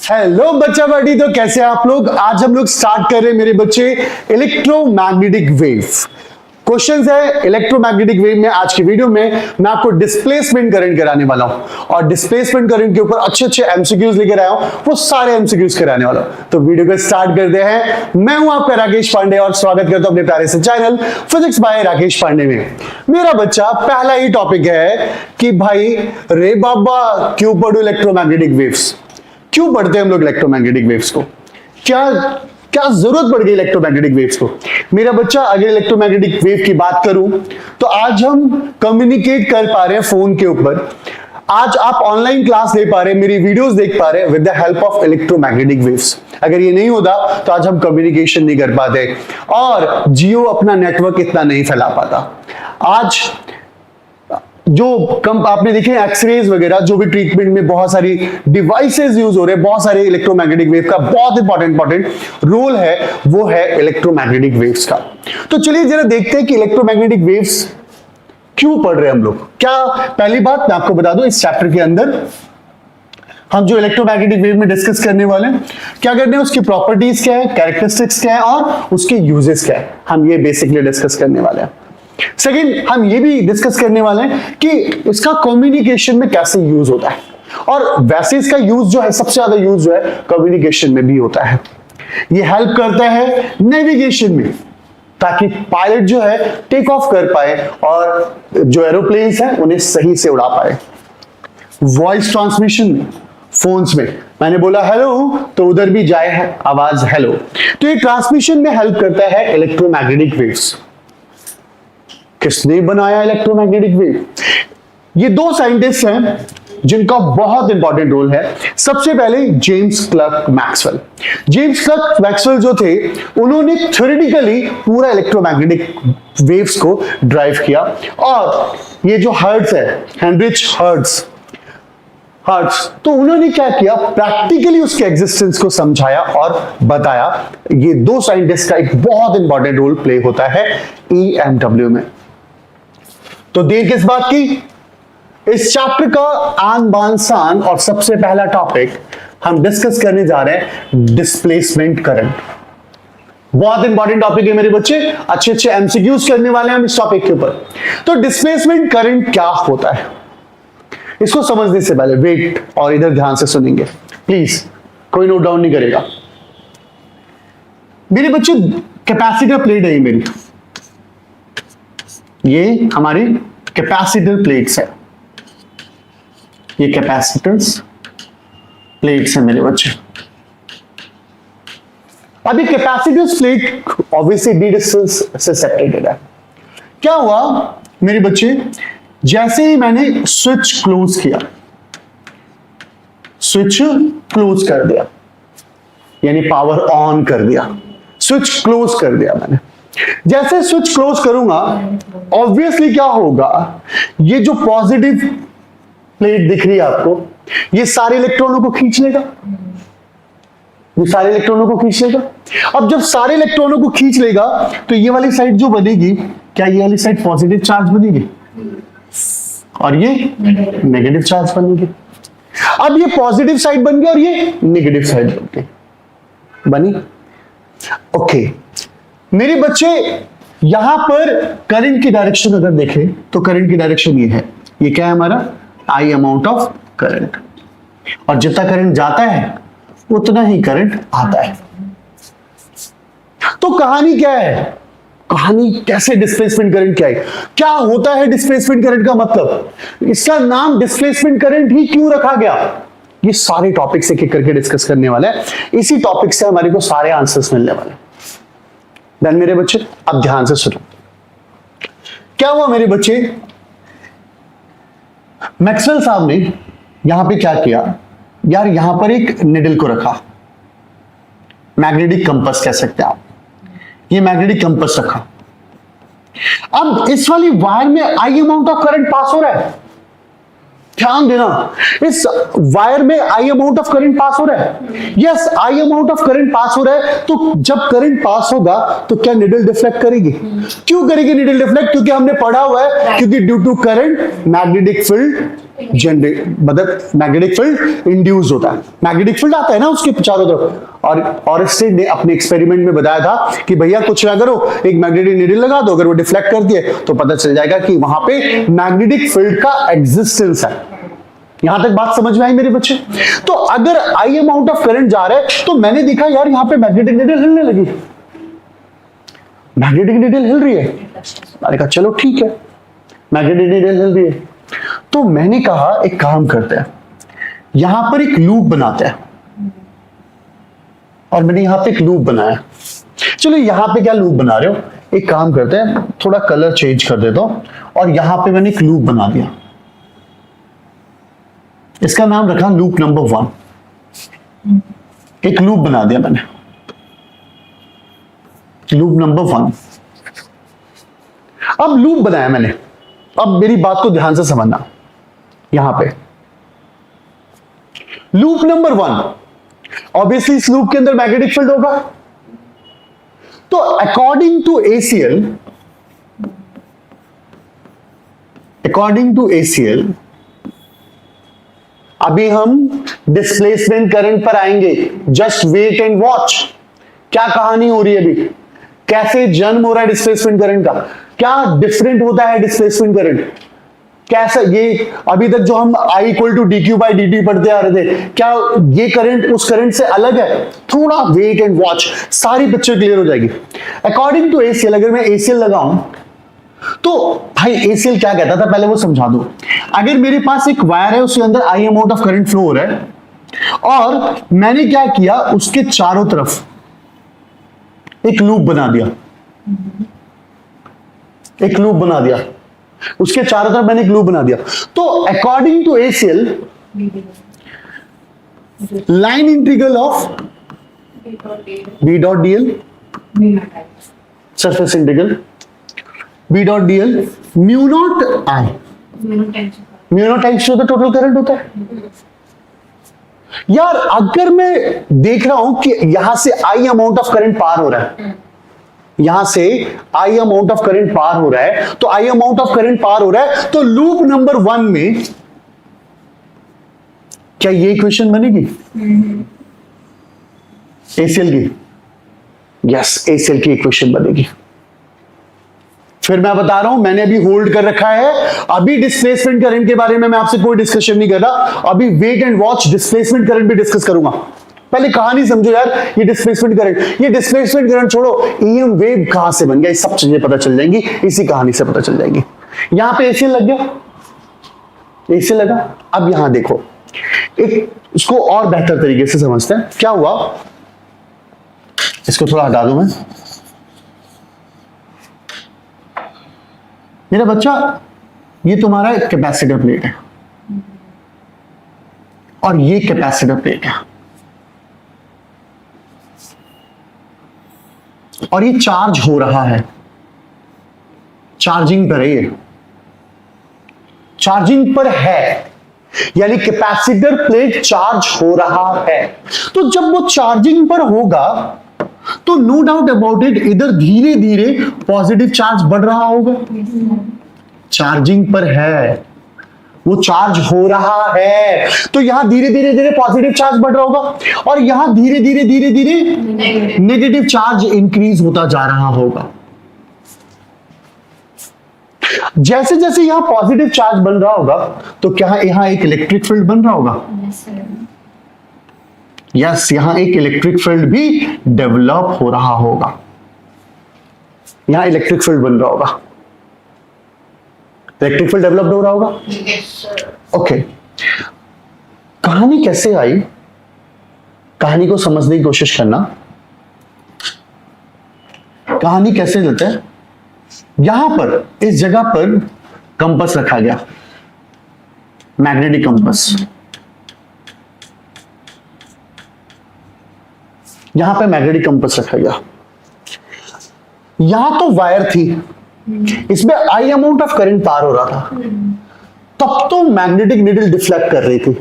Hello बच्चा party. तो कैसे हैं आप लोग? आज हम लोग स्टार्ट कर रहे हैं मेरे बच्चे इलेक्ट्रोमैग्नेटिक वेव। क्वेश्चंस है इलेक्ट्रोमैग्नेटिक वेव में। आज की वीडियो में मैं आपको डिस्प्लेसमेंट करंट कराने वाला हूं और डिस्प्लेसमेंट करंट के ऊपर अच्छे अच्छे एमसीक्यूज लेकर आया हूं, वो सारे एमसीक्यूज कराने वाला हूं। तो वीडियो को स्टार्ट करते हैं। मैं हूं आपका राकेश पांडे और स्वागत करता हूं अपने प्यारे से channel physics by Rakesh Pandey में। मेरा बच्चा पहला ही टॉपिक है कि भाई रे बाबा क्यों पढ़ो इलेक्ट्रोमैग्नेटिक वेव्स, क्यों पढ़ते हैं हम लोग इलेक्ट्रोमैग्नेटिक वेव्स को, क्या जरूरत पड़ गई इलेक्ट्रोमैग्नेटिक वेव्स को। मेरा बच्चा अगर इलेक्ट्रोमैग्नेटिक वेव की बात करूं तो आज हम कम्युनिकेट कर पा रहे हैं फोन के ऊपर, आज आप ऑनलाइन क्लास ले पा रहे हैं, मेरी वीडियोस देख पा रहे हैं with the help of electromagnetic waves. अगर ये नहीं होता तो आज हम कम्युनिकेशन नहीं कर पाते और जियो अपना नेटवर्क इतना नहीं फैला पाता। आज जो कम आपने देखे एक्सरेज वगैरह, जो भी ट्रीटमेंट में बहुत सारी डिवाइसेस यूज हो रहे हैं, बहुत सारे इलेक्ट्रोमैग्नेटिक वेव का बहुत इंपॉर्टेंट रोल है, वो है इलेक्ट्रोमैग्नेटिक वेव्स का। तो चलिए जरा देखते हैं कि इलेक्ट्रोमैग्नेटिक वेव्स क्यों पढ़ रहे हैं हम लोग। क्या पहली बात मैं आपको बता दूं, इस चैप्टर के अंदर हम जो इलेक्ट्रोमैग्नेटिक वेव में डिस्कस करने वाले हैं, क्या करने हैं, उसकी प्रॉपर्टीज क्या है, कैरेक्टरिस्टिक्स क्या है और उसके यूजेस क्या है, हम ये बेसिकली डिस्कस करने वाले हैं। सेकेंड, हम ये भी डिस्कस करने वाले हैं कि इसका कम्युनिकेशन में कैसे यूज होता है और वैसे इसका यूज जो है, सबसे ज्यादा यूज जो है कम्युनिकेशन में भी होता है। ये हेल्प करता है नेविगेशन में, ताकि पायलट जो है टेक ऑफ कर पाए और जो एरोप्लेन्स हैं उन्हें सही से उड़ा पाए। वॉइस ट्रांसमिशन में, फोन्स में मैंने बोला हेलो तो उधर भी जाए है आवाज हेलो, तो ये ट्रांसमिशन में हेल्प करता है इलेक्ट्रोमैग्नेटिक वेव्स। किसने बनाया इलेक्ट्रोमैग्नेटिक वेव? ये दो साइंटिस्ट हैं जिनका बहुत इंपॉर्टेंट रोल है। सबसे पहले James clerk Maxwell. James clerk Maxwell जो थे, उन्होंने थ्योरेटिकली पूरा इलेक्ट्रोमैग्नेटिक वेव्स को ड्राइव किया और ये जो हर्ट्ज है, हेनरिच हर्ट्ज, तो उन्होंने क्या किया, प्रैक्टिकली उसके एग्जिस्टेंस को समझाया और बताया। ये दो साइंटिस्ट का एक बहुत इंपॉर्टेंट रोल प्ले होता है EMW में। तो देर किस बात की, इस चैप्टर का आन बान शान और सबसे पहला टॉपिक हम डिस्कस करने जा रहे हैं डिस्प्लेसमेंट करंट। बहुत इंपॉर्टेंट टॉपिक है मेरे बच्चे, अच्छे अच्छे एमसीक्यूज करने वाले हैं हम इस टॉपिक के ऊपर। तो डिस्प्लेसमेंट करंट क्या होता है, इसको समझने से पहले वेट और इधर ध्यान से सुनेंगे प्लीज, कोई नोट डाउन नहीं करेगा। मेरे बच्चे कैपेसिटर प्लेट है मेरी, ये हमारी कैपेसिटर प्लेट्स है, ये कैपेसिटर्स प्लेट्स है मेरे बच्चे। अभी capacitors plate obviously D distance से सेपरेटेड है। क्या हुआ मेरे बच्चे, जैसे ही मैंने स्विच क्लोज किया, स्विच क्लोज कर दिया यानी पावर ऑन कर दिया, स्विच क्लोज कर दिया मैंने। जैसे स्विच क्लोज करूंगा ऑब्वियसली क्या होगा, ये जो पॉजिटिव प्लेट दिख रही है आपको, ये सारे इलेक्ट्रॉनों को खींच लेगा, ये सारे इलेक्ट्रॉनों को खींच लेगा। अब जब सारे इलेक्ट्रॉनों को खींच लेगा तो ये वाली साइड जो बनेगी, क्या ये वाली साइड पॉजिटिव चार्ज बनेगी और ये नेगेटिव चार्ज बनेगी। अब ये पॉजिटिव साइड बन गई और ये नेगेटिव साइड बन गई, बनी। ओके मेरे बच्चे, यहां पर करंट की डायरेक्शन अगर देखें तो करंट की डायरेक्शन ये है, ये क्या है हमारा I अमाउंट ऑफ करंट, और जितना करंट जाता है उतना ही करंट आता है। तो कहानी क्या है, कहानी कैसे डिस्प्लेसमेंट करंट क्या है, क्या होता है डिस्प्लेसमेंट करंट का मतलब, इसका नाम डिस्प्लेसमेंट करंट ही क्यों रखा गया, ये सारे टॉपिक्स एक एक करके डिस्कस करने वाले हैं। इसी टॉपिक से हमारे को सारे आंसर्स मिलने वाले हैं। देन मेरे बच्चे अब ध्यान से सुनो, क्या हुआ मेरे बच्चे, मैक्सवेल साहब ने यहां पे क्या किया यार, यहां पर एक निडल को रखा, मैग्नेटिक कंपास कह सकते हैं आप, ये मैग्नेटिक कंपास रखा। अब इस वाली वायर में I amount of current pass हो रहा है, ध्यान देना, इस वायर में I amount of current pass हो रहा है। Yes, I amount of current pass हो रहा है। तो जब करंट पास होगा तो क्या निडल डिफ्लेक्ट करेगी? क्यों करेगी निडल डिफ्लेक्ट? क्योंकि हमने पढ़ा हुआ है, क्योंकि due to current magnetic field generate, मतलब मैग्नेटिक फील्ड इंड्यूस होता है, मैग्नेटिक फील्ड आता है ना उसके चारों तरफ। और ऑरेस्टेड ने अपने एक्सपेरिमेंट में बताया था कि भैया कुछ ना करो, एक मैग्नेटिक नीडल लगा दो, अगर वो डिफ्लेक्ट करती है तो पता चल जाएगा कि वहां पे मैग्नेटिक फील्ड का एग्जिस्टेंस है। यहां तक बात समझ में आई मेरे बच्चे? तो अगर आई अमाउंट ऑफ करंट जा रहा है तो मैंने देखा यार यहां पे मैग्नेटिक नीडल हिलने लगी, मैग्नेटिक नीडल हिल रही है। मैंने कहा चलो ठीक है, मैग्नेटिक नीडल हिल रही है, तो मैंने कहा एक काम करते हैं, यहां पर एक लूप बनाते हैं। और मैंने यहां पे एक लूप बनाया। चलो यहां पे क्या लूप बना रहे हो, एक काम करते हैं, थोड़ा कलर चेंज कर देता हूं, और यहां पे मैंने एक लूप बना दिया, इसका नाम रखा लूप नंबर 1। एक लूप बना दिया मैंने, लूप नंबर 1। अब लूप बनाया मैंने, अब मेरी बात को ध्यान से समझना, यहां पे लूप नंबर 1, ऑब्वियसली इस लूप के अंदर मैग्नेटिक फील्ड होगा। तो अकॉर्डिंग टू एसीएल अभी हम डिस्प्लेसमेंट करंट पर आएंगे, जस्ट वेट एंड वॉच। क्या कहानी हो रही है अभी, कैसे जन्म हो रहा है डिस्प्लेसमेंट करंट का, क्या डिफरेंट होता है डिस्प्लेसमेंट करंट, कैसा ये अभी तक जो हम I equal to dq by dt पढ़ते आ रहे थे, क्या ये करंट उस करंट से अलग है? थोड़ा वेट एंड वॉच, सारी पिक्चर क्लियर हो जाएगी। अकॉर्डिंग टू एसीएल, अगर मैं एसीएल लगाऊं तो भाई एसीएल क्या कहता था पहले वो समझा दो। अगर मेरे पास एक वायर है, उसके अंदर I amount of current flow हो रहा है, और मैंने क्या किया, उसके चारों तरफ एक लूप बना दिया, एक लूप बना दिया, उसके चारों तरफ मैंने एक लूप बना दिया। तो according to ACL, line integral of B dot DL, surface integral B dot DL mu naught I, mu naught times जो टोटल करंट होता है। यार अगर मैं देख रहा हूं कि यहां से आई अमाउंट ऑफ करंट पार हो रहा है, यहां से आई अमाउंट ऑफ करंट पार हो रहा है, तो आई अमाउंट ऑफ करंट पार हो रहा है, तो लूप नंबर 1 में क्या ये इक्वेशन बनेगी एसीएल की? यस, एसीएल की इक्वेशन बनेगी। फिर मैं बता रहा हूं, मैंने अभी होल्ड कर रखा है, अभी डिस्प्लेसमेंट करंट के बारे में मैं आपसे कोई डिस्कशन नहीं कर रहा, अभी wait and watch, displacement current भी डिस्कस करूंगा। पहले कहानी समझो यार, ये डिस्प्लेसमेंट करंट छोड़ो, ईएम वेव कहां से बन गया, ये सब चीजें पता चल जाएंगी, इसी कहानी से पता चल जाएंगी। यहां पे एसीएल लग गया, एसीएल लगा। अब यहां देखो, एक इसको और बेहतर तरीके से समझते हैं। क्या हुआ, इसको थोड़ा हटा दूं मैं। मेरा बच्चा, ये तुम्हारा कैपेसिटर प्लेट है और ये कैपेसिटर प्लेट है, और ये चार्ज हो रहा है, चार्जिंग पर है, ये चार्जिंग पर है, यानी कैपेसिटर प्लेट चार्ज हो रहा है। तो जब वो चार्जिंग पर होगा तो नो डाउट अबाउट इट, इधर धीरे धीरे पॉजिटिव चार्ज बढ़ रहा होगा, चार्जिंग पर है, वो चार्ज हो रहा है, तो यहां धीरे धीरे धीरे पॉजिटिव चार्ज बढ़ रहा होगा, और यहां धीरे धीरे धीरे धीरे नेगेटिव चार्ज इंक्रीज होता जा रहा होगा। जैसे जैसे यहां पॉजिटिव चार्ज बन रहा होगा, तो क्या यहां एक इलेक्ट्रिक फील्ड बन रहा होगा? यस, यहां एक इलेक्ट्रिक फील्ड भी डेवलप हो रहा होगा, यहां इलेक्ट्रिक फील्ड बन रहा होगा, इलेक्ट्रिक फील्ड डेवलप हो रहा होगा। ओके, कहानी कैसे आई, कहानी को समझने की कोशिश करना। कहानी कैसे लेते हैं, यहां पर इस जगह पर कंपास रखा गया, मैग्नेटिक कंपास, यहां पे मैग्नेटिक कंपास रखा गया, यहां तो वायर थी, इसमें आई अमाउंट ऑफ करंट पार हो रहा था, तब तो मैग्नेटिक नीडल डिफ्लेक्ट कर रही थी।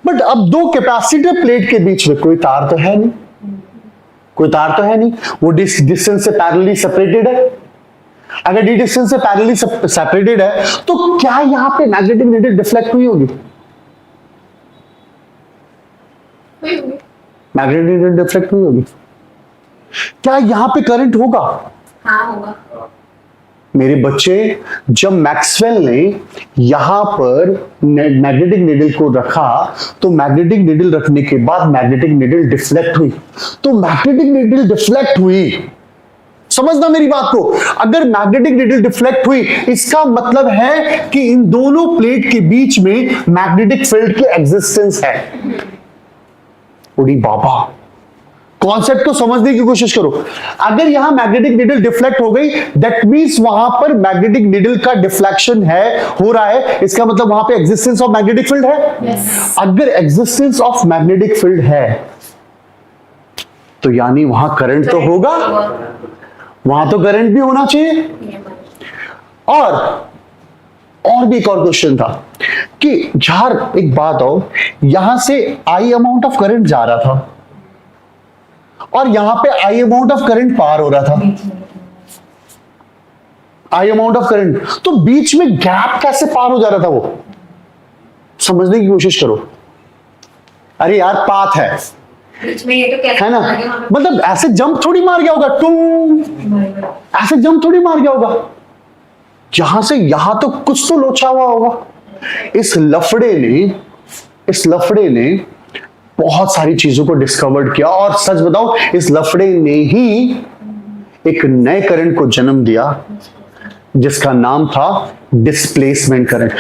बट अब दो कैपेसिटर प्लेट के बीच में कोई तार तो है नहीं, कोई तार तो है नहीं, वो डिस्टेंस से पैरेलली सेपरेटेड है। अगर डी डिस्टेंस से पैरेलली सेपरेटेड है तो क्या यहां पे मैग्नेटिक नीडल डिफ्लेक्ट हुई होगी? मैग्नेटिक नीडल डिफ्लेक्ट हुई होगी। क्या यहां पे करंट होगा? हाँ होगा। मेरे बच्चे, जब मैक्सवेल ने यहां पर मैग्नेटिक नीडल को रखा तो मैग्नेटिक नीडल रखने के बाद मैग्नेटिक नीडल डिफ्लेक्ट हुई। तो मैग्नेटिक नीडल डिफ्लेक्ट हुई, समझना मेरी बात को, अगर मैग्नेटिक नीडल डिफ्लेक्ट हुई इसका मतलब है कि इन दोनों प्लेट के बीच में मैग्नेटिक फील्ड की एग्जिस्टेंस है। उड़ी बाबा, कॉन्सेप्ट को समझने की कोशिश करो। अगर यहां मैग्नेटिक नीडल डिफ्लेक्ट हो गई दैट मींस वहां पर मैग्नेटिक नीडल का डिफ्लेक्शन है, हो रहा है, इसका मतलब वहां पे एग्जिस्टेंस ऑफ मैग्नेटिक फील्ड है। Yes. अगर एग्जिस्टेंस ऑफ मैग्नेटिक फील्ड है तो यानी वहां करंट तो होगा, वहां तो करंट भी होना चाहिए। और भी एक और क्वेश्चन था कि यार एक बात हो, यहां से आई अमाउंट ऑफ करंट जा रहा था और यहां पे आई अमाउंट ऑफ करंट पार हो रहा था, आई अमाउंट ऑफ करंट, तो बीच में गैप कैसे पार हो जा रहा था वो समझने की कोशिश करो। अरे यार पाथ है बीच में, ये तो कैसे है ना, आगे वहाँ पे- मतलब ऐसे जंप थोड़ी मार गया होगा, टूं ऐसे जंप थोड़ी मार गया होगा, यहां से यहां तो कुछ तो लोचा हुआ होगा। इस लफड़े ने बहुत सारी चीजों को डिस्कवर्ड किया और सच बताओ इस लफड़े ने ही एक नए करंट को जन्म दिया जिसका नाम था डिस्प्लेसमेंट करंट।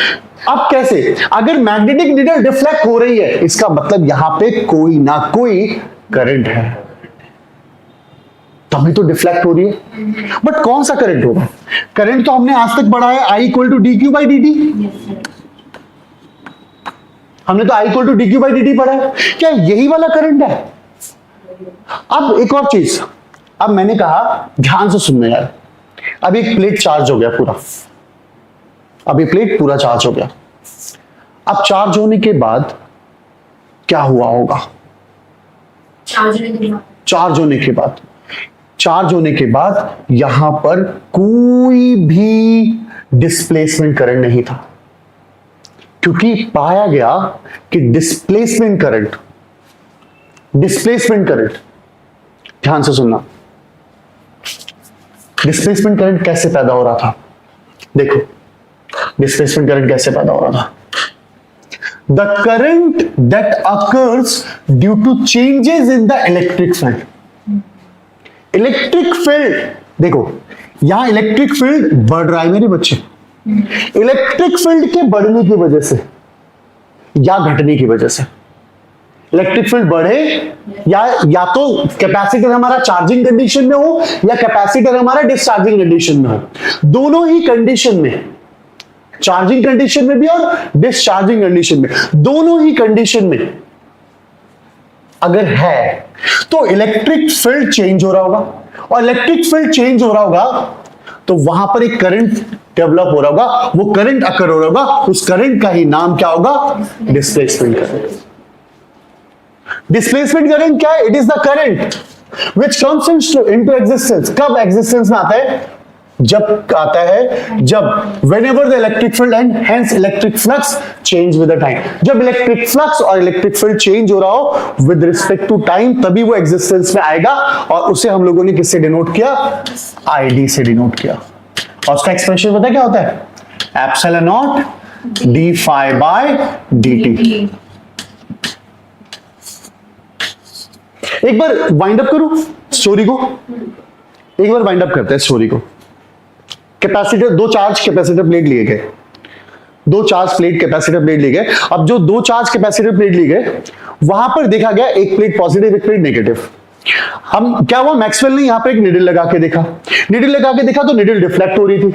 अब कैसे? अगर मैग्नेटिक नीडल डिफ्लेक्ट हो रही है इसका मतलब यहां पे कोई ना कोई करंट है, तभी तो डिफ्लेक्ट हो रही है। बट कौन सा करंट होगा? करंट तो हमने आज तक पढ़ा है I equal to D Q by D T, हमने तो I equal to D Q by D T पढ़ा है। क्या यही वाला करंट है? अब एक और चीज, अब मैंने कहा ध्यान से सुनना यार, अब एक प्लेट चार्ज हो गया पूरा, अब ये प्लेट पूरा चार्ज हो गया। अब चार्ज होने के बाद क्या हुआ होगा? चार्ज होने के बाद यहां पर कोई भी डिस्प्लेसमेंट करंट नहीं था, क्योंकि पाया गया कि डिस्प्लेसमेंट करंट, ध्यान से सुनना, डिस्प्लेसमेंट करंट कैसे पैदा हो रहा था? देखो डिस्प्लेसमेंट करंट कैसे पैदा हो रहा था। The current that occurs due to changes in the electric field. Electric field, देखो यहां इलेक्ट्रिक फील्ड बढ़ रहा है मेरे बच्चे, इलेक्ट्रिक फील्ड के बढ़ने की वजह से या घटने की वजह से, इलेक्ट्रिक फील्ड बढ़े या तो कैपेसिटर हमारा चार्जिंग कंडीशन में हो या कैपेसिटर हमारा डिस्चार्जिंग कंडीशन में हो, दोनों ही कंडीशन में, चार्जिंग कंडीशन में भी और डिस्चार्जिंग कंडीशन में, दोनों ही कंडीशन में अगर है तो इलेक्ट्रिक फील्ड चेंज हो रहा होगा, और इलेक्ट्रिक फील्ड चेंज हो रहा होगा तो वहां पर एक करंट डेवलप हो रहा होगा, वो करंट अकर हो रहा होगा, उस करंट का ही नाम क्या होगा? Displacement current. डिस्प्लेसमेंट करंट क्या है? It is the current which comes into existence. कब एग्जिस्टेंस में आता है? जब आता है जब whenever the electric field and hence electric flux change with the time, जब इलेक्ट्रिक फ्लक्स और इलेक्ट्रिक फील्ड चेंज हो रहा हो विद रिस्पेक्ट टू टाइम, तभी वो एग्जिस्टेंस में आएगा, और उसे हम लोगों ने किससे डिनोट किया? ID से डिनोट किया। और उसका एक्सप्रेशन पता क्या होता है? Epsilon naught D phi by dt। एक बार वाइंड अप करूं स्टोरी को, एक बार वाइंड अप करते हैं स्टोरी को। कैपेसिटर, दो चार्ज कैपेसिटर प्लेट लिए गए, दो चार्ज प्लेट कैपेसिटर प्लेट लिए गए। अब जो दो चार्ज कैपेसिटर प्लेट लिए गए वहां पर देखा गया एक प्लेट पॉजिटिव एक प्लेट नेगेटिव। हम क्या हुआ, मैक्सवेल ने यहां पर एक निडल लगा के देखा, निडल लगा के देखा तो निडल डिफ्लेक्ट हो रही थी।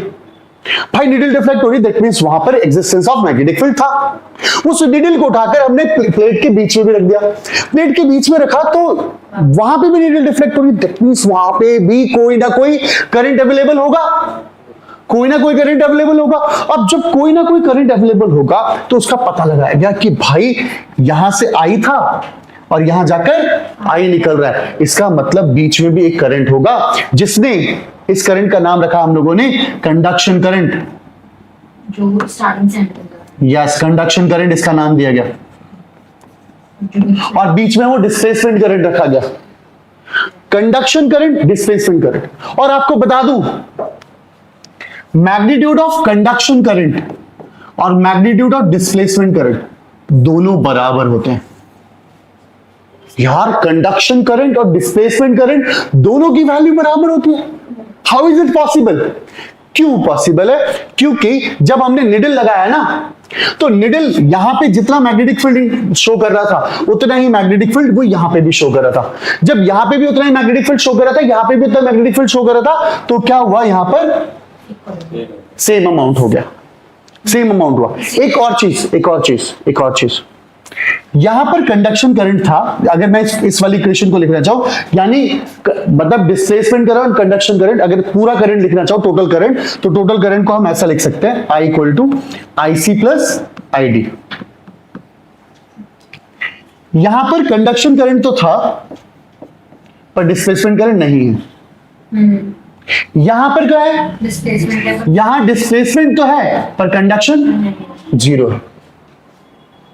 भाई निडल डिफ्लेक्ट हो रही, दैट मींस वहां पर एग्जिस्टेंस ऑफ मैग्नेटिक फील्ड था। उस निडल को उठाकर हमने प्लेट के बीच में भी रख दिया, प्लेट के बीच में रखा तो वहां पे भी निडल डिफ्लेक्ट हो रही, दैट मींस वहां पे भी कोई ना कोई करंट अवेलेबल होगा, कोई ना कोई करंट अवेलेबल होगा। अब जब कोई ना कोई करंट अवेलेबल होगा तो उसका पता लगाया गया कि भाई यहां से आई था और यहां जाकर आई निकल रहा है, इसका मतलब बीच में भी एक करंट होगा जिसने इस करंट का नाम रखा हम लोगों ने कंडक्शन करंट। जो स्टार्टिंग से एंड तक यस, कंडक्शन करंट इसका नाम दिया गया, और बीच में वो डिस्प्लेसमेंट करंट रखा गया। Conduction current, displacement current. और आपको बता दूं, मैग्नीट्यूड ऑफ कंडक्शन करंट और मैग्नीट्यूड ऑफ डिस्प्लेसमेंट करंट दोनों बराबर होते हैं। यार, कंडक्शन करंट और डिस्प्लेसमेंट करंट दोनों की वैल्यू बराबर होती है। How is it possible? क्यों पॉसिबल है? क्योंकि जब हमने निडल लगाया ना, तो निडल यहां पे जितना मैग्नेटिक फील्ड शो कर रहा था उतना ही मैग्नेटिक फील्ड वो यहां पे भी शो कर रहा था। जब यहां पे भी उतना ही मैग्नेटिक फील्ड शो कर रहा था, यहां पे भी उतना मैग्नेटिक फील्ड शो कर रहा था, तो क्या हुआ? यहां पर सेम अमाउंट हो गया, सेम अमाउंट हुआ। एक और चीज यहां पर कंडक्शन करंट था। अगर मैं इस वाली इक्वेशन को लिखना चाहूं, यानी मतलब डिस्प्लेसमेंट करंट और कंडक्शन करंट, अगर पूरा करंट लिखना चाहूं, टोटल करंट, तो टोटल करंट को हम ऐसा लिख सकते हैं, I equal to IC plus ID। यहां पर कंडक्शन करंट तो था पर डिस्प्लेसमेंट करंट नहीं है। यहां पर क्या है? डिस्प्लेसमेंट है। यहां डिस्प्लेसमेंट तो है पर कंडक्शन जीरो है।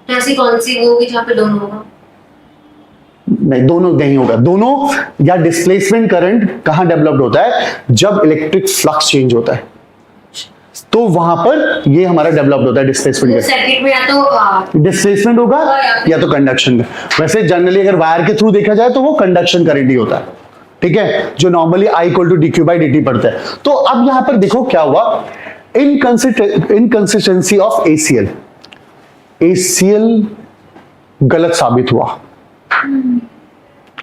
तो ऐसी कौन सी वो होगी जहाँ पे दोनों होगा? नहीं, दोनों नहीं होगा। दोनों या डिस्प्लेसमेंट करंट कहां डेवलप्ड होता है? जब इलेक्ट्रिक फ्लक्स चेंज होता है, तो वहां पर ये हमारा डेवलप्ड होता है डिस्प्लेसमेंट करंट। सर्किट में या तो डिस्प्लेसमेंट होगा या तो कंडक्शन। वैसे जनरली अगर वायर के थ्रू देखा जाए तो वो कंडक्शन करंट ही होता है, ठीक है, जो normally I equal to dq by dt पड़ता है। तो अब यहां पर देखो क्या हुआ, इनकंसिस्टेंसी ऑफ ACL। ACL गलत साबित हुआ।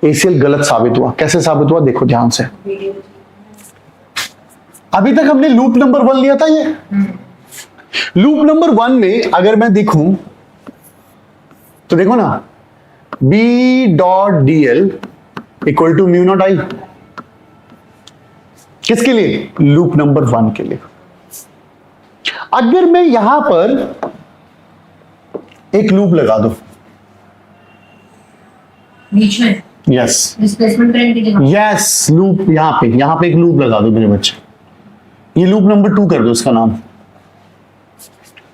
ACL गलत साबित हुआ। कैसे साबित हुआ? देखो ध्यान से। अभी तक हमने लूप नंबर 1 लिया था। ये लूप नंबर 1 में अगर मैं देखूं तो देखो ना, B dot DL equal to mu naught I। किसके लिए? लूप नंबर 1 के लिए। अगर मैं यहां पर एक लूप लगा दो बीच में, यस, डिस्प्लेसमेंट करंट की जगह। यस, लूप यहां पे एक लूप लगा दो मेरे बच्चे। ये लूप नंबर 2 कर दो इसका नाम।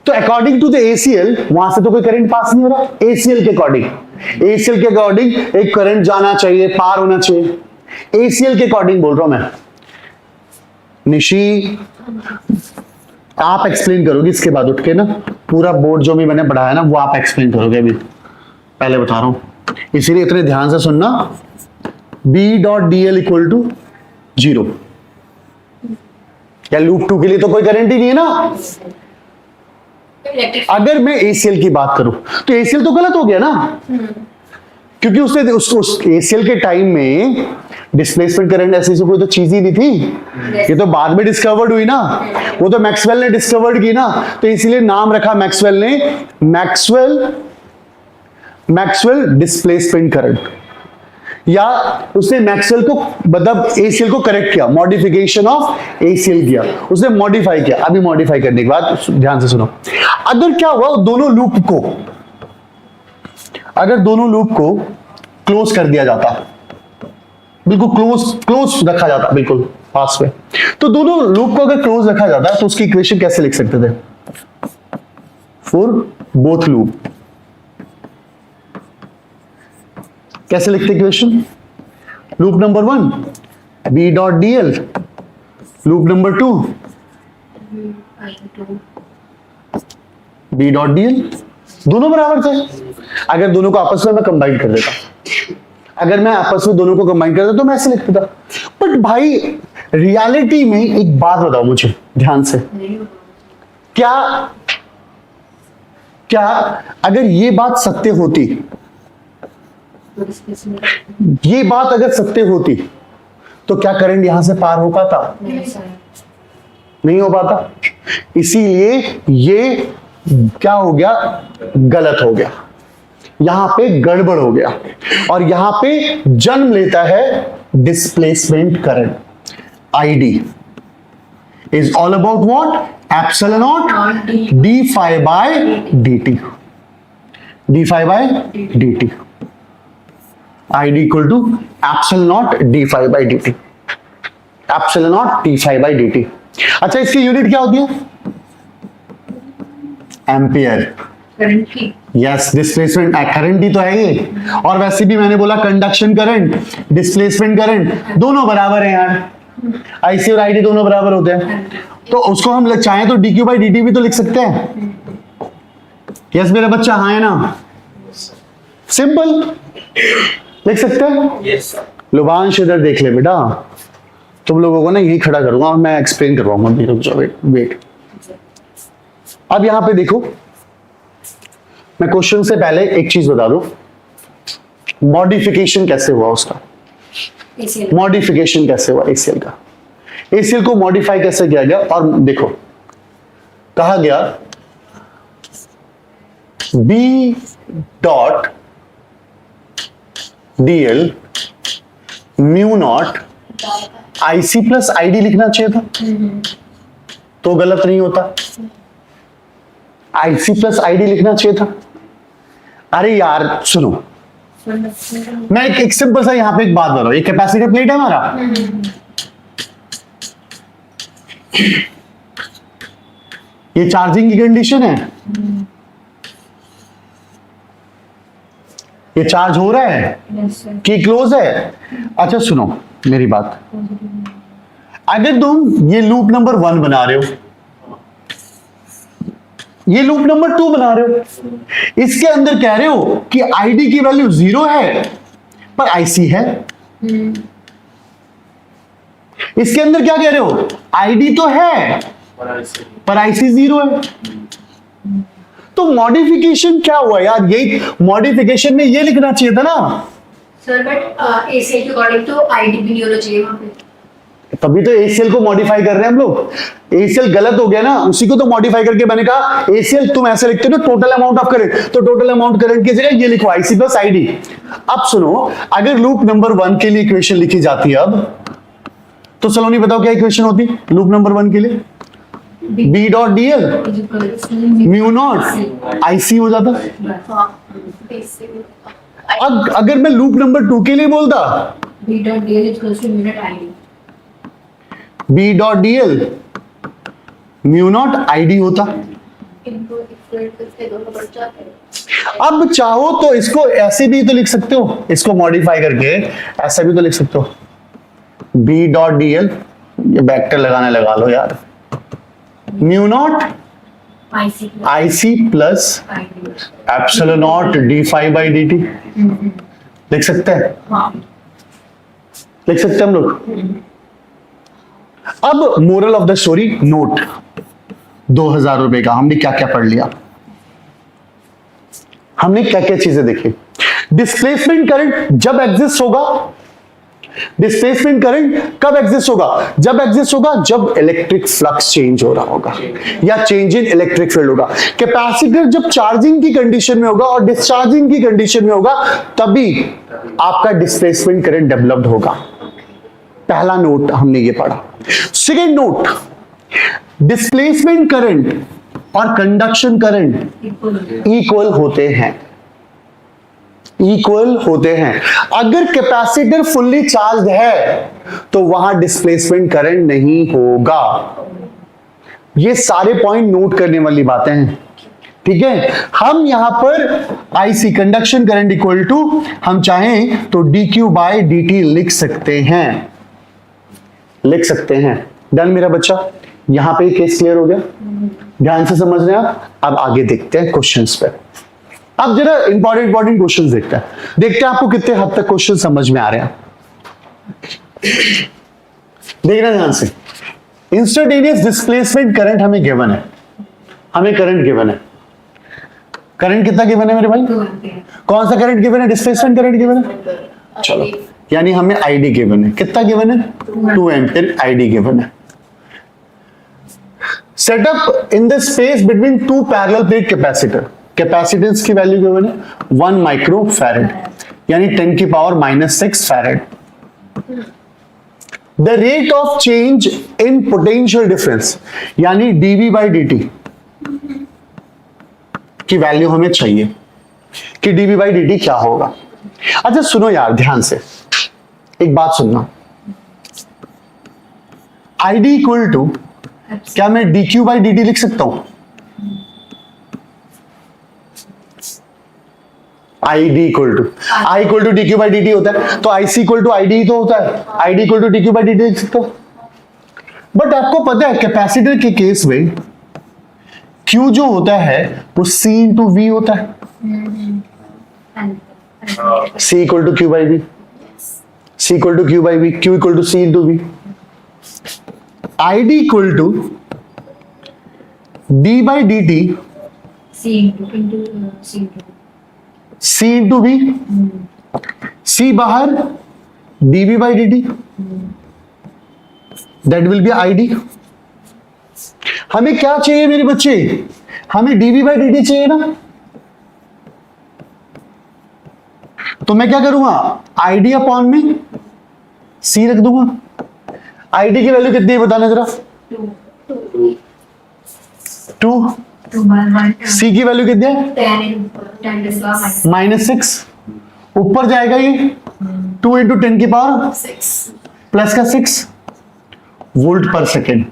तो अकॉर्डिंग टू द ACL वहां से तो कोई करंट पास नहीं हो रहा। ACL के अकॉर्डिंग एक करंट जाना चाहिए, पार होना चाहिए। ACL के अकॉर्डिंग बोल रहा हूं मैं। निशी, आप एक्सप्लेन करोगे इसके बाद उठ के ना, पूरा बोर्ड जो भी मैंने पढ़ाया ना वो आप एक्सप्लेन करोगे। अभी पहले बता रहा हूं, इसीलिए इतने ध्यान से सुनना। B dot DL equal to 0। या लूप 2 के लिए तो कोई करंट ही नहीं है ना। अगर मैं ACL की बात करूं तो ACL तो गलत हो गया ना, क्योंकि उसने उस ACL के टाइम में डिस्प्लेसमेंट करंट ऐसी कोई तो चीज ही नहीं थी। ये तो बाद में डिस्कवर्ड हुई ना, वो तो मैक्सवेल ने डिस्कवर्ड की ना, तो इसीलिए नाम रखा मैक्सवेल ने, मैक्सवेल डिस्प्लेसमेंट करंट। या उसने मैक्सवेल को मतलब ACL को करेक्ट किया, मॉडिफिकेशन ऑफ ACL किया, उसने मॉडिफाई किया। अभी मॉडिफाई करने के बाद ध्यान से सुनो, अगर क्या हुआ, दोनों लूप को क्लोज कर दिया जाता, बिल्कुल क्लोज रखा जाता, बिल्कुल पास में, तो दोनों लूप को अगर क्लोज रखा जाता तो उसकी इक्वेशन कैसे लिख सकते थे? फॉर बोथ लूप कैसे लिखते equation? Loop number 1 B dot DL, loop number 2 B dot DL, दोनों बराबर थे। अगर दोनों को आपस में मैं कंबाइन कर देता, तो मैं ऐसे लिखता था। बट भाई रियलिटी में एक बात बताओ मुझे ध्यान से, क्या अगर ये बात सत्य होती, तो क्या करंट यहां से पार हो पाता? नहीं हो पाता। इसीलिए ये क्या हो गया? गलत हो गया, यहां पे गड़बड़ हो गया, और यहां पे जन्म लेता है displacement current. ID is all about what? Epsilon naught d phi by dt. ID equal to epsilon naught d phi by dt. Epsilon not d∅/dt। अच्छा, इसकी यूनिट क्या होती है? एम्पियर। करंट की यस, डिस्प्लेसमेंट करंट ही तो है ये, और वैसे भी मैंने बोला कंडक्शन करंट, डिस्प्लेसमेंट करंट दोनों बराबर हैं यार, आईसी और आईडी दोनों बराबर होते हैं, तो उसको हम चाहें तो dq/dt भी तो लिख सकते हैं। यस मेरा बच्चा, हाँ है ना? सिंपल लिख सकते हैं। यस लुभांश इधर देख ले बेटा, तुम लोगों को ना यही खड़ा करूंगा और मैं एक्सप्लेन करवाऊंगा। रुक जाओ, वेट। अब यहां पे देखो, मैं क्वेश्चन से पहले एक चीज बता दूं, मॉडिफिकेशन कैसे हुआ उसका, ACL मॉडिफिकेशन कैसे हुआ एसीएल का, एसीएल को मॉडिफाई कैसे किया गया। और देखो कहा गया B dot DL mu naught IC plus ID लिखना चाहिए था, तो गलत नहीं होता, आईसी प्लस आईडी लिखना चाहिए था। अरे यार सुनो, मैं एक सिंपल सा यहां पे एक बात बता रहा हूं, ये कैपेसिटर प्लेट है हमारा, ये चार्जिंग की कंडीशन है, ये चार्ज हो रहा है कि क्लोज है। अच्छा सुनो मेरी बात, अगर तुम ये लूप नंबर 1 बना रहे हो, ये लूप नंबर 2 बना रहे हो, इसके अंदर कह रहे हो कि आईडी की वैल्यू 0 है पर आईसी है, इसके अंदर क्या कह रहे हो, आईडी तो है पर आईसी 0 है। तो मॉडिफिकेशन क्या हुआ यार, यही मॉडिफिकेशन में ये लिखना चाहिए था ना। सर बट ACL के अकॉर्डिंग तो आईडी भी नहीं होना चाहिए वहां पे, तभी तो एसीएल को मॉडिफाई कर रहे हैं हम लोग। एसीएल गलत हो गया ना, उसी को तो मॉडिफाई करके मैंने कहा एसीएल तुम ऐसे लिखते हो ना, टोटल अमाउंट ऑफ करंट, तो टोटल अमाउंट करंट की जगह ये लिखो आईसी प्लस आईडी। अब सुनो, अगर लूप नंबर 1 के लिए इक्वेशन लिखी जाती है अब, तो सलोनी बताओ क्या इक्वेशन होती लूप नंबर 1 के लिए? B dot DL mu naught IC हो जाता। अब अगर मैं लूप नंबर 2 के लिए बोलता B dot DL is equals to mu dot ID. B dot DL mu naught ID होता। इनको इक्वल करके दोनों बढ़ जाते हैं। अब चाहो तो इसको ऐसे भी तो लिख सकते हो, इसको मॉडिफाई करके ऐसा भी तो लिख सकते हो, बी डॉट डीएल, ये वेक्टर लगाने लगा लो यार, mu naught IC plus IC plus ID. Epsilon not d∅/dt लिख सकते हैं, हाँ लिख सकते हैं हम लोग। अब moral of the story note, 2000 रुपए का हमने क्या क्या पढ़ लिया, हमने क्या क्या चीजें देखी। डिस्प्लेसमेंट करंट जब एग्जिस्ट होगा, डिस्प्लेसमेंट करंट कब एग्जिस्ट होगा, जब एग्जिस्ट होगा जब इलेक्ट्रिक फ्लक्स चेंज हो रहा होगा या चेंज इन इलेक्ट्रिक फील्ड होगा। कैपेसिटर जब चार्जिंग की कंडीशन में होगा और डिस्चार्जिंग की कंडीशन में होगा, तभी आपका डिस्प्लेसमेंट करंट डेवलप्ड होगा। पहला नोट हमने ये पढ़ा। सेकेंड नोट, डिस्प्लेसमेंट करंट और कंडक्शन करंट इक्वल होते हैं, इक्वल होते हैं। अगर कैपेसिटर फुल्ली चार्ज है तो वहां डिस्प्लेसमेंट करंट नहीं होगा। ये सारे पॉइंट नोट करने वाली बातें हैं, ठीक है। हम यहां पर IC conduction current equal to, हम चाहें तो dq/dt लिख सकते हैं, लिख सकते हैं। डन मेरा बच्चा, यहां पे केस क्लियर हो गया, ध्यान से समझ रहे हैं आप। अब आगे देखते हैं क्वेश्चंस पे। अब जरा इंपॉर्टेंट क्वेश्चंस देखते हैं, देखते हैं आपको कितने हद तक क्वेश्चन समझ में आ रहे हैं। देखना ध्यान से, इंस्टेंटेनियस डिस्प्लेसमेंट करंट हमें गिवन है, हमें करंट गिवन है। करंट कितना गिवन है मेरे भाई? 2 एम्पीयर। कौन सा करंट गिवन है? डिस्प्लेसमेंट करंट गिवन है। चलो, यानी हमें आईडी गिवन है, कितना गिवन है? 2 एम्पीयर आईडी गिवन है। Setup in the space between 2 parallel plate capacitor, capacitance की वैल्यू गिवन है 1 माइक्रो फैरेड, यानी 10⁻⁻6 farad. The rate of change in potential difference, यानी dV/dt की वैल्यू हमें चाहिए कि dV/dt क्या होगा। अच्छा सुनो यार ध्यान से, एक बात सुनना, ID इक्वल टू, क्या मैं dq बाई dt लिख सकता हूं? ID equal to, I equal to dq by dt होता है, तो IC इक्वल टू ID ही तो होता है, ID equal to dq by dt लिख सकता हूं। बट आपको पता है कैपेसिटर के केस में Q जो होता है वो C इंटू V होता है, C equal to Q by V, C equal to Q by V, Q equal to C into V। ID equal to D by dt, C into C into C into V, C बाहर dV by dt, that will be ID। हमें क्या चाहिए मेरे बच्चे? हमें dV by dt चाहिए ना, तो मैं क्या करूंगा? ID अपॉन में C रख दूंगा। ID की वैल्यू कितनी है बताना जरा? 2। C की वैल्यू कितनी है? -6। ऊपर जाएगा ये 2 इंटू 10 की पावर प्लस का 6 volt per second,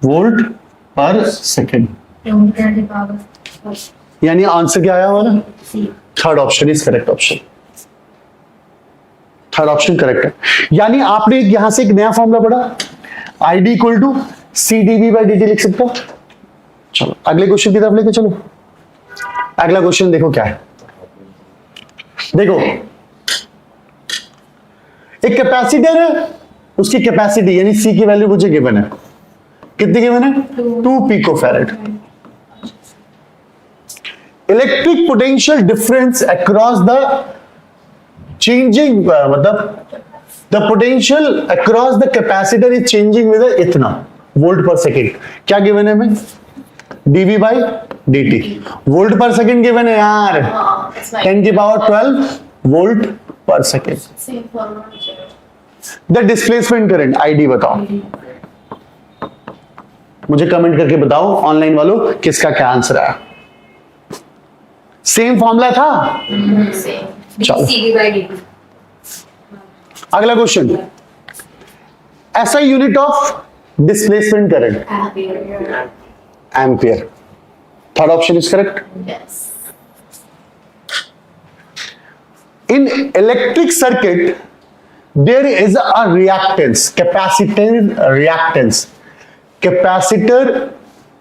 volt per second. यानी आंसर क्या आया हमारा? Third option is correct option. Third option correct है। यानी आपने यहां से एक नया फॉर्मूला पढ़ा, ID equal to C dV by dt लिख सकते हो। चलो अगले क्वेश्चन की तरफ लेके चलो। अगला क्वेश्चन देखो क्या है। देखो एक कैपेसिटर है, उसकी कैपेसिटी यानी C की वैल्यू मुझे गिवन है, कितनी गिवन है? 2 picofarad. Electric potential difference across the changing, मतलब the potential across the capacitor is changing with इतना वोल्ट पर सेकेंड। क्या गिवन है हमें? dV by dt। Volt per second given है यार, 10 की power 12 volt per second. The displacement current ID बताओ, मुझे कमेंट करके बताओ ऑनलाइन वालों किसका क्या आंसर आया। सेम फॉर्मूला था। चलो अगला क्वेश्चन, ऐसा unit of displacement current ampere. Third option is correct. In electric circuit there is a reactance, capacitor reactance, capacitor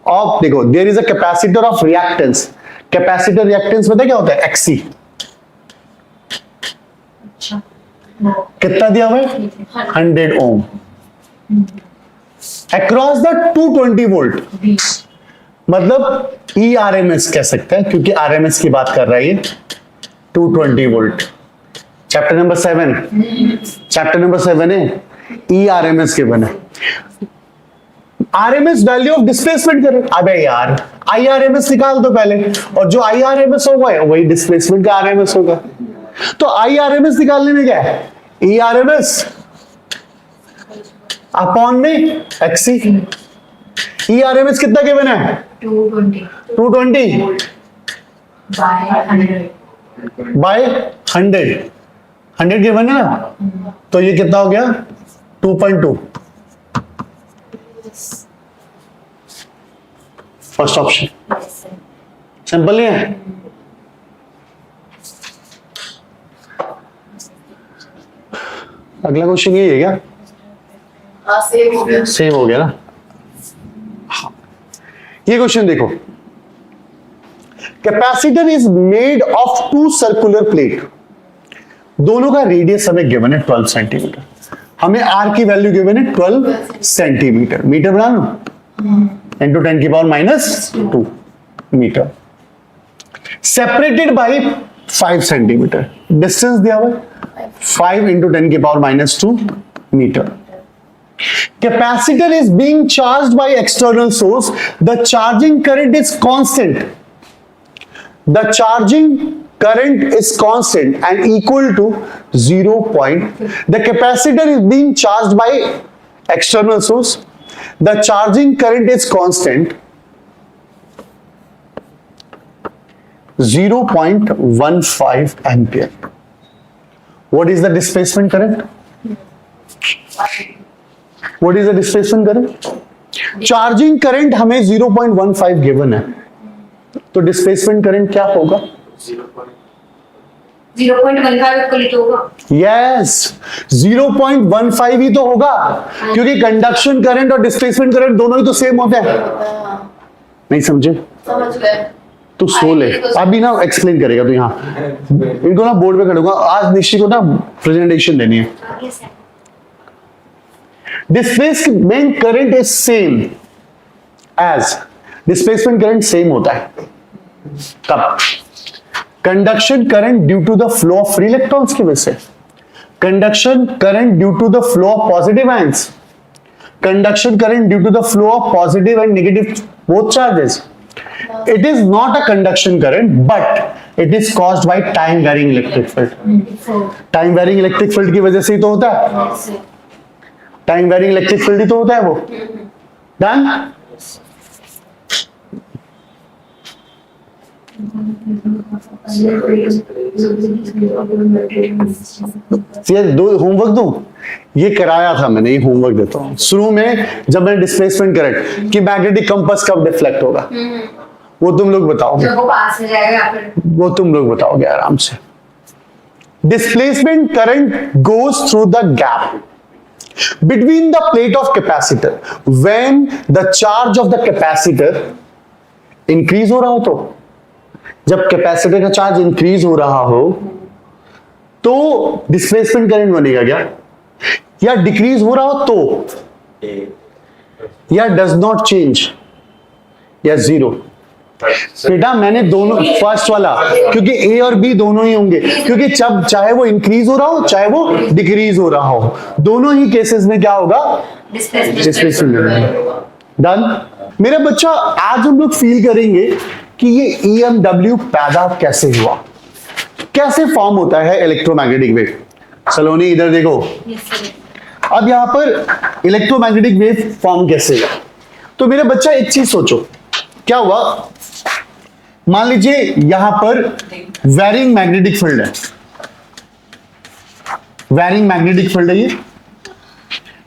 of, देखो there is a capacitor of reactance, capacitor reactance पता क्या होता है? XC। कितना दिया हुआ है? 100 ओम across the 220 वोल्ट, मतलब ERMS कह सकते हैं क्योंकि RMS की बात कर रहा है ये। 220 volt, chapter number 7, chapter number 7 है, ERMS के बने। RMS वैल्यू ऑफ डिस्प्लेसमेंट करें। अबे यार IRMS निकाल दो पहले, और जो IRMS होगा वही डिस्प्लेसमेंट का RMS होगा। तो IRMS निकालने में क्या है? ERMS अपॉन में XC। ERMS कितना गिवन है? 220 बाय 100। 100 गिवन है ना, तो ये कितना हो गया? 2.2। फर्स्ट ऑप्शन सिंपल नहीं है। अगला क्वेश्चन ये है क्या? सेम हो गया ना। हाँ। ये क्वेश्चन देखो, capacitor is made of 2 circular plate, दोनों का रेडियस हमें गिवन है 12 सेंटीमीटर। हमें R की वैल्यू गिवन है 12 सेंटीमीटर। मीटर बना लो, इंटू 10 की power -2 metre. Separated by 5 centimetre. Distance दिया हुआ है 5 इंटू 10 की power -2 metre. Capacitor is being charged by external source. The charging current is constant. The charging current is constant and equal to 0. The capacitor is being charged by external source. The charging current is constant 0.15 ampere. What is the displacement current? What is the displacement current? Charging current हमें 0.15 given है, तो displacement current क्या होगा? 0.15 को लिखा होगा। Yes, 0.15 ही तो होगा, क्योंकि कंडक्शन करंट और डिस्प्लेसमेंट करंट दोनों ही तो सेम होते हैं। नहीं समझे? समझ गए। तू सो ले, अभी ना एक्सप्लेन करेगा तू यहाँ। इनको ना बोर्ड पे खड़ूंगा आज, निश्चित को ना प्रेजेंटेशन देनी है। आगे से। Displacement current is same as, displacement current same होता है कब? Conduction current due to the flow of free electrons की वजह से, conduction current due to the flow of positive ions, conduction current due to the flow of positive and negative both charges. It is not a conduction current, but it is caused by time varying electric field. Time varying electric field की वजह से ही तो होता है, time varying electric field ही तो होता है वो. डन? ये दो होमवर्क दूं, ये कराया था मैंने, ये होमवर्क देता हूं. शुरू में जब मैंने डिस्प्लेसमेंट करंट कि मैग्नेटिक कंपास कब डिफ्लेक्ट होगा, वो तुम लोग बताओगे, जब वो पास में जाएगा फिर वो तुम लोग बताओगे आराम से. Displacement current goes through the gap between the plate of capacitor when the charge of the capacitor increase हो रहा हो, तो जब कैपेसिटर का चार्ज इंक्रीज हो रहा हो तो डिस्प्लेसमेंट करंट बनेगा क्या? या डिक्रीज हो रहा हो तो, या डज नॉट चेंज, या जीरो? बेटा मैंने दोनों, फर्स्ट वाला, क्योंकि ए और बी दोनों ही होंगे, क्योंकि जब चाहे वो इंक्रीज हो रहा हो चाहे वो डिक्रीज हो रहा हो, दोनों ही केसेस में क्या होगा? डिस्प्लेसमेंट. डन? मेरा बच्चा आज हम लोग फील करेंगे कि ये EMW पैदा कैसे हुआ, कैसे फॉर्म होता है इलेक्ट्रोमैग्नेटिक वेव. सलोनी इधर देखो. अब यहां पर इलेक्ट्रोमैग्नेटिक वेव फॉर्म कैसे हुआ, तो मेरा बच्चा एक चीज सोचो, क्या हुआ? मान लीजिए यहां पर वैरिंग मैग्नेटिक फील्ड है, वैरिंग मैग्नेटिक फील्ड है ये.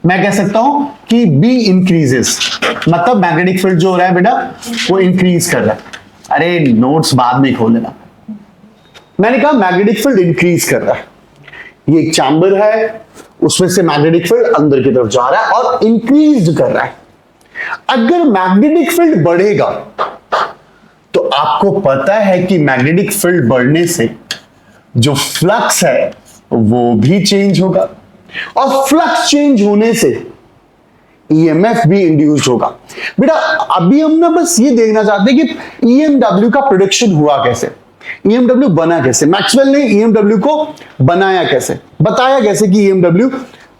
मैं कह सकता हूं कि B इंक्रीजेस, मतलब मैग्नेटिक फील्ड जो हो रहा है बेटा वो इंक्रीज कर रहा है. अरे नोट्स बाद में खोल लेना. मैंने कहा मैग्नेटिक फील्ड इंक्रीज कर रहा है. ये एक चैम्बर है, उसमें से मैग्नेटिक फील्ड अंदर की तरफ जा रहा है और इंक्रीज कर रहा है. अगर मैग्नेटिक फील्ड बढ़ेगा तो आपको पता है कि मैग्नेटिक फील्ड बढ़ने से जो फ्लक्स है वो भी चेंज होगा, और फ्लक्स चेंज होने से EMF भी इंड्यूस्ड होगा. बेटा अभी हम ना बस ये देखना चाहते हैं कि EMW का प्रोडक्शन हुआ कैसे, EMW बना कैसे, मैक्सवेल ने EMW को बनाया कैसे, बताया कैसे कि EMW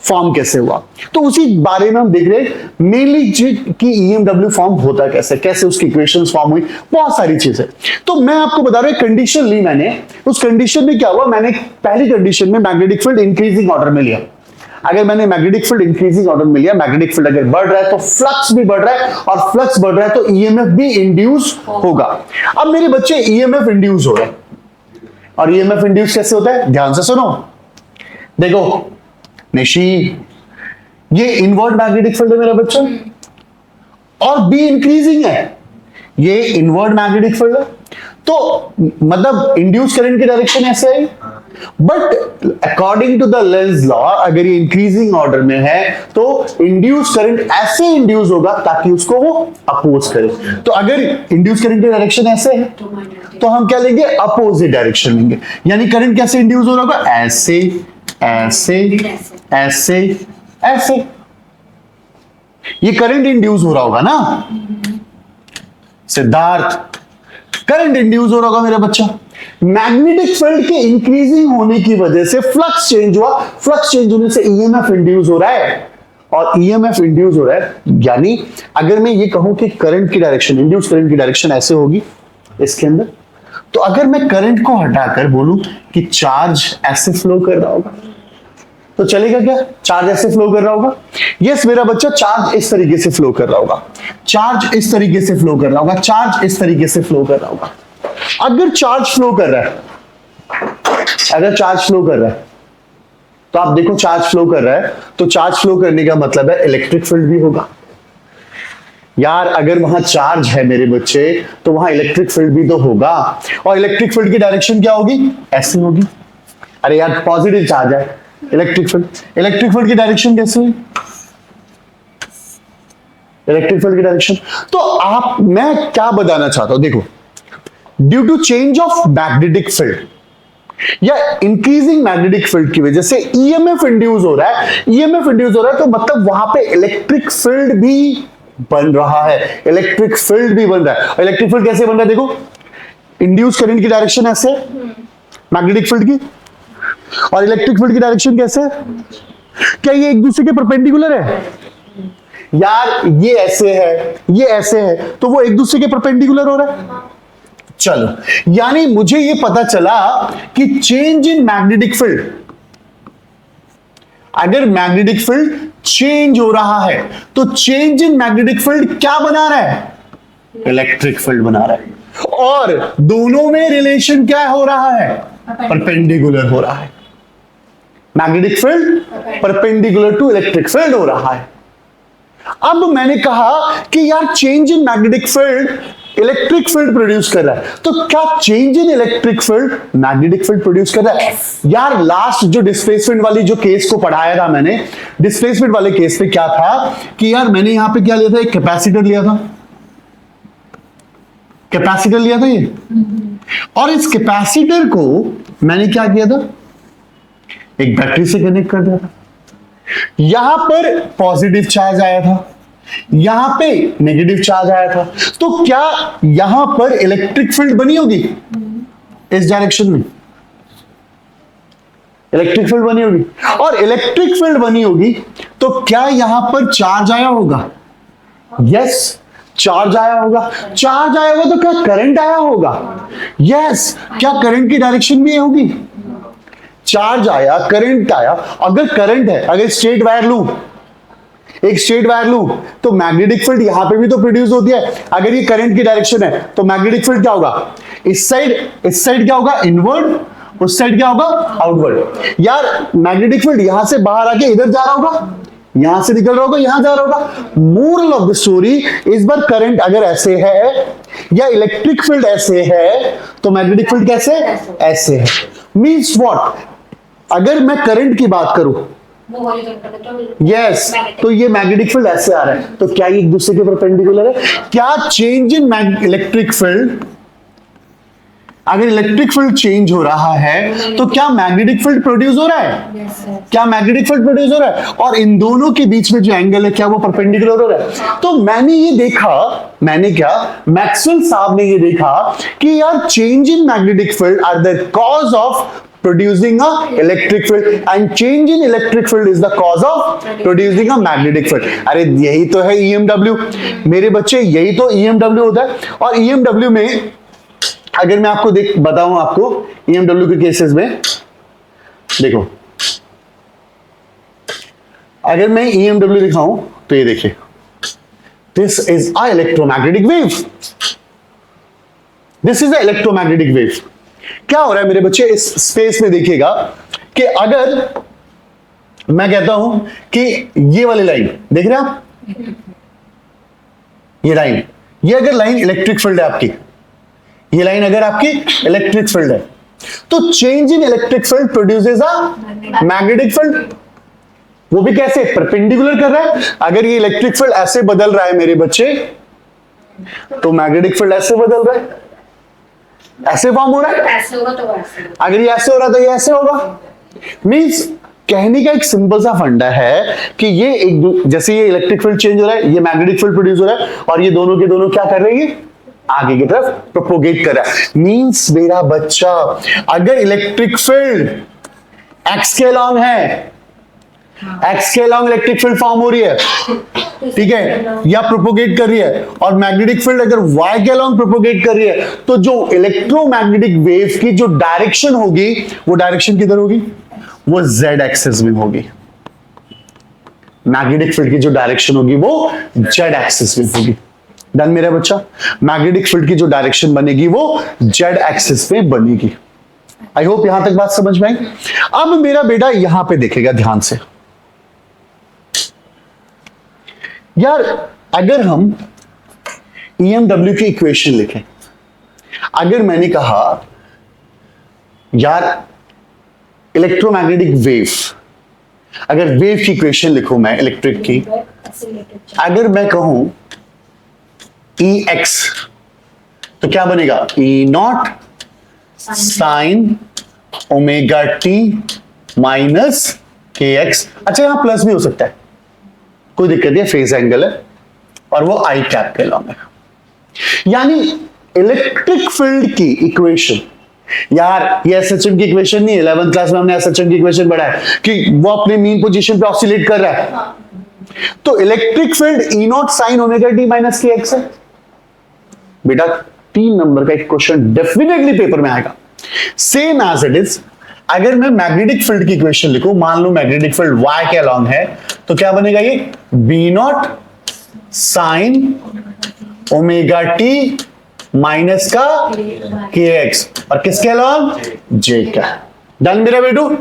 फॉर्म कैसे हुआ. तो उसी बारे में हम देख रहे हैं मेनली कि EMW फॉर्म होता कैसे, कैसे उसकी इक्वेशंस फॉर्म हुई, बहुत सारी चीजें. तो मैं आपको बता रहा हूं कंडीशन ली मैंने, उस कंडीशन में क्या हुआ, मैंने पहली कंडीशन में मैग्नेटिक फील्ड इंक्रीजिंग ऑर्डर में लिया. अगर मैंने मैग्नेटिक फील्ड इंक्रीजिंग ऑर्डर में लिया, मैग्नेटिक फील्ड अगर बढ़ रहा है तो फ्लक्स भी बढ़ रहा है, और फ्लक्स बढ़ रहा है तो EMF भी इंड्यूस होगा. अब मेरे बच्चे EMF इंड्यूस हो रहे हैं, और EMF इंड्यूस कैसे होता है, ध्यान से सुनो. देखो निशी, ये इनवर्ट मैग्नेटिक फील्ड है मेरा बच्चा, और B इंक्रीजिंग है, ये इनवर्ट मैग्नेटिक फील्ड है. तो मतलब इंड्यूस करंट की डायरेक्शन ऐसे है, but according to the Lenz law अगर ये इंक्रीजिंग ऑर्डर में है तो इंड्यूस करंट ऐसे इंड्यूस होगा ताकि उसको वो अपोज करे. तो अगर इंड्यूस करंट की डायरेक्शन ऐसे है तो हम क्या लेंगे, अपोजिट डायरेक्शन लेंगे. यानी करंट कैसे इंड्यूस हो रहा होगा, ऐसे ऐसे ऐसे ऐसे, ये करंट इंड्यूस हो रहा होगा ना सिद्धार्थ, करंट इंड्यूस हो रहा होगा मेरा बच्चा. मैग्नेटिक फील्ड के इंक्रीजिंग होने की वजह से फ्लक्स चेंज हुआ, फ्लक्स चेंज होने से EMF इंड्यूस हो रहा है, और EMF इंड्यूस हो रहा है. यानी अगर मैं ये कहूं कि करंट की डायरेक्शन, इंड्यूस करंट की डायरेक्शन ऐसे होगी इसके अंदर, तो अगर मैं करंट को हटाकर बोलूं कि चार्ज ऐसे फ्लो कर रहा होगा तो चलेगा क्या, चार्ज ऐसे फ्लो कर रहा होगा. यस मेरा बच्चा, चार्ज इस तरीके से फ्लो कर रहा होगा, चार्ज इस तरीके से फ्लो कर रहा होगा, चार्ज इस तरीके से फ्लो कर रहा होगा. अगर चार्ज फ्लो कर रहा है, अगर चार्ज फ्लो कर रहा है तो आप देखो चार्ज फ्लो कर रहा है, तो चार्ज फ्लो करने का मतलब है इलेक्ट्रिक फील्ड भी होगा। यार अगर वहां चार्ज है मेरे बच्चे तो वहां इलेक्ट्रिक फील्ड भी तो होगा, और इलेक्ट्रिक फील्ड की डायरेक्शन क्या होगी? ऐसी होगी। अरे यार पॉजिटिव चार्ज है, इलेक्ट्रिक फील्ड की डायरेक्शन कैसे हुई? इलेक्ट्रिक फील्ड की डायरेक्शन। तो आप, मैं क्या बताना चाहता हूं, देखो, due to change of magnetic field या इंक्रीजिंग मैग्नेटिक फील्ड की वजह से ईएमएफ इंड्यूस हो रहा है। ईएमएफ इंड्यूस हो रहा है तो मतलब वहां पे इलेक्ट्रिक फील्ड भी बन रहा है, इलेक्ट्रिक फील्ड भी बन रहा है। और इलेक्ट्रिक फील्ड कैसे बन रहा है? देखो, इंड्यूस करंट की डायरेक्शन ऐसे है मैग्नेटिक फील्ड की, और इलेक्ट्रिक फील्ड की डायरेक्शन कैसे है? क्या ये एक दूसरे के परपेंडिकुलर है? यार ये ऐसे है, ये ऐसे है, तो वो एक दूसरे के परपेंडिकुलर हो रहा है। चलो, यानी मुझे ये पता चला कि चेंज इन मैग्नेटिक फील्ड, अगर मैग्नेटिक फील्ड चेंज हो रहा है तो चेंज इन मैग्नेटिक फील्ड क्या बना रहा है? इलेक्ट्रिक फील्ड बना रहा है। और दोनों में रिलेशन क्या हो रहा है? परपेंडिकुलर हो रहा है। Magnetic field perpendicular to electric field हो रहा है। अब मैंने कहा कि यार change in magnetic field electric field produce कर रहा है, तो क्या change in electric field magnetic field produce कर रहा है? यार लास्ट जो डिस्प्लेसमेंट वाली जो केस को पढ़ाया था मैंने, डिस्प्लेसमेंट वाले केस पे क्या था कि यार मैंने यहां पे क्या लिया था? एक कैपेसिटर लिया था, कैपेसिटर लिया था ये, और इस कैपेसिटर को मैंने क्या किया था? एक बैटरी से कनेक्ट कर दिया था। यहां पर पॉजिटिव चार्ज आया था, यहां पे नेगेटिव चार्ज आया था, तो क्या यहां पर इलेक्ट्रिक फील्ड बनी होगी? इस डायरेक्शन में इलेक्ट्रिक फील्ड बनी होगी, और इलेक्ट्रिक फील्ड बनी होगी तो क्या यहां पर चार्ज आया होगा? यस, चार्ज आया होगा। चार्ज आया होगा तो क्या करंट आया होगा? यस, क्या करंट की डायरेक्शन भी होगी? चार्ज आया, करंट आया। अगर करंट है, अगर स्ट्रेट वायर लूं, एक स्ट्रेट वायर लूं, तो मैग्नेटिक फील्ड यहां पे भी तो प्रोड्यूस होती है। अगर ये करंट की डायरेक्शन है तो मैग्नेटिक फील्ड क्या होगा? इस साइड क्या होगा? इनवर्ड, उस साइड क्या होगा? आउटवर्ड। यार मैग्नेटिक फील्ड यहां से बाहर आके इधर जा रहा होगा, यहां से निकल रहा होगा, यहां जा रहा होगा। मोरल ऑफ द स्टोरी, इस बार करंट अगर ऐसे है या इलेक्ट्रिक फील्ड ऐसे है तो मैग्नेटिक फील्ड कैसे? ऐसे है। Means what? अगर मैं करंट की बात करूं, यस, तो ये मैग्नेटिक फील्ड ऐसे आ रहा है, तो क्या ये एक दूसरे के परपेंडिकुलर है? क्या चेंज इन इलेक्ट्रिक फील्ड, अगर इलेक्ट्रिक फील्ड चेंज हो रहा है तो क्या मैग्नेटिक फील्ड प्रोड्यूस हो रहा है? क्या मैग्नेटिक फील्ड प्रोड्यूस हो रहा है? और इन दोनों के बीच में जो एंगल है क्या वो परपेंडिकुलर हो रहा है? तो मैंने ये देखा, मैंने क्या, मैक्सवेल साहब ने ये देखा कि यार change in magnetic field are the cause of producing a electric field and change in electric field is the cause of producing a magnetic field। अरे यही तो है EMW मेरे बच्चे, यही तो EMW होता है। और EMW में अगर मैं आपको बताऊं आपको EMW के केसेस में, देखो अगर मैं EMW दिखाऊं तो ये देखिए, this is a electromagnetic wave, this is a electromagnetic wave. क्या हो रहा है मेरे बच्चे इस स्पेस में? देखिएगा कि अगर मैं कहता हूं कि ये वाली लाइन देख रहे हैं आप, ये लाइन, ये अगर लाइन इलेक्ट्रिक फील्ड है आपकी, ये लाइन अगर आपकी इलेक्ट्रिक फील्ड है, तो change in electric field produces a magnetic field. वो भी कैसे? परपेंडिकुलर कर रहा है। अगर ये इलेक्ट्रिक फील्ड ऐसे बदल रहा है मेरे बच्चे, तो मैग्नेटिक फील्ड ऐसे बदल रहा है, ऐसे फॉर्म हो रहा है। ऐसे होगा तो वैसे, अगर ये ऐसे हो रहा है तो ये ऐसे होगा। मींस कहने का एक सिंपल सा फंडा है कि ये एक, जैसे ये इलेक्ट्रिक फील्ड चेंज हो रहा है, ये मैग्नेटिक फील्ड प्रोड्यूस हो रहा है, और ये दोनों के दोनों क्या कर रहे हैं? आगे की तरफ प्रोपोगेट कर रहा है। मींस मेरा बच्चा, अगर इलेक्ट्रिक फील्ड एक्स के अलॉन्ग है, एक्स के अलॉन्ग इलेक्ट्रिक फील्ड फॉर्म हो रही है, ठीक है, या प्रोपोगेट कर रही है, और मैग्नेटिक फील्ड अगर वाई के अलॉन्ग प्रोपोगेट कर रही है, तो जो इलेक्ट्रोमैग्नेटिक वेव की जो डायरेक्शन होगी, वो डायरेक्शन किधर होगी? वो जेड एक्सिस में होगी। मैग्नेटिक फील्ड की जो डायरेक्शन होगी वो जेड एक्सिस में होगी। डन मेरा बच्चा? मैग्नेटिक फील्ड की जो डायरेक्शन बनेगी वो जेड एक्सिस में बनेगी। आई होप यहां तक बात समझ में आई। अब मेरा बेटा यहां पे देखेगा ध्यान से। यार अगर हम EMW की इक्वेशन लिखें, अगर मैंने कहा यार इलेक्ट्रोमैग्नेटिक वेव, अगर वेव की इक्वेशन लिखूं मैं इलेक्ट्रिक की, अगर मैं कहूं EX तो क्या बनेगा? E0 sine omega T minus KX। अच्छा यहां प्लस भी हो सकता है, कोई दिक्कत नहीं, फेज एंगल है और वो आई कैप के अलॉन्ग है। यानी इलेक्ट्रिक फील्ड की इक्वेशन, यार ये SHM की इक्वेशन नहीं है, 11th क्लास में हमने SHM की इक्वेशन पढ़ा है कि वो अपने मीन पोजीशन पे ऑसिलेट कर रहा है। तो electric field E0 sine omega T minus KX है। बेटा 3 नंबर का एक क्वेश्चन डेफिनेटली पेपर में आएगा। सेम एज इट इज, अगर मैं मैग्नेटिक फील्ड की इक्वेशन लिखूं, मान लो मैग्नेटिक फील्ड Y के अलॉन्ग है, तो क्या बनेगा? ये B0 sine omega T minus का KX और किसके अलॉन्ग? J का। डन मेरा बेटू?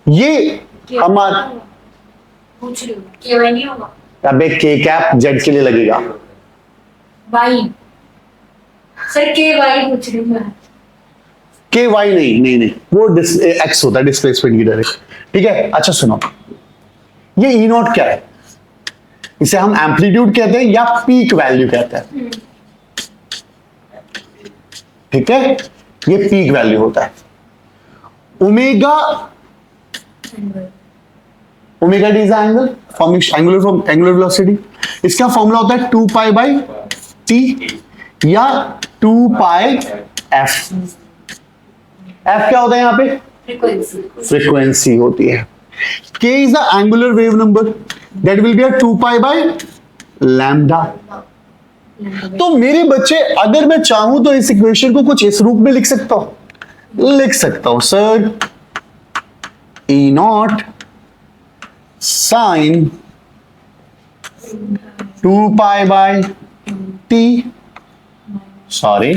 ये हमारा पूछ रही हूँ, KY नहीं होगा? अबे K कैप Z के लिए लगेगा। Y सर, KY पूछ रही हूँ मैं। KY नहीं, वो X होता है, डिस्प्लेसमेंट की डायरेक्शन। ठीक है, अच्छा सुनो, ये E0 क्या है? इसे हम एम्पलीट्यूड कहते हैं या पीक वैल्यू कहते हैं। ठीक है, ये पीक वैल्यू होता है। Omega T is angle angular velocity. इसका फॉर्मूला होता है 2 पाई बाई टी या 2 पाई एफ। एफ क्या होता है यहां पे? फ्रीक्वेंसी होती है। K is the angular wave number that will be a 2 pi by lambda। तो मेरे बच्चे, अगर मैं चाहूं तो इस इक्वेशन को कुछ इस रूप में लिख सकता हूं सर, E0 sine 2 pi by T, sorry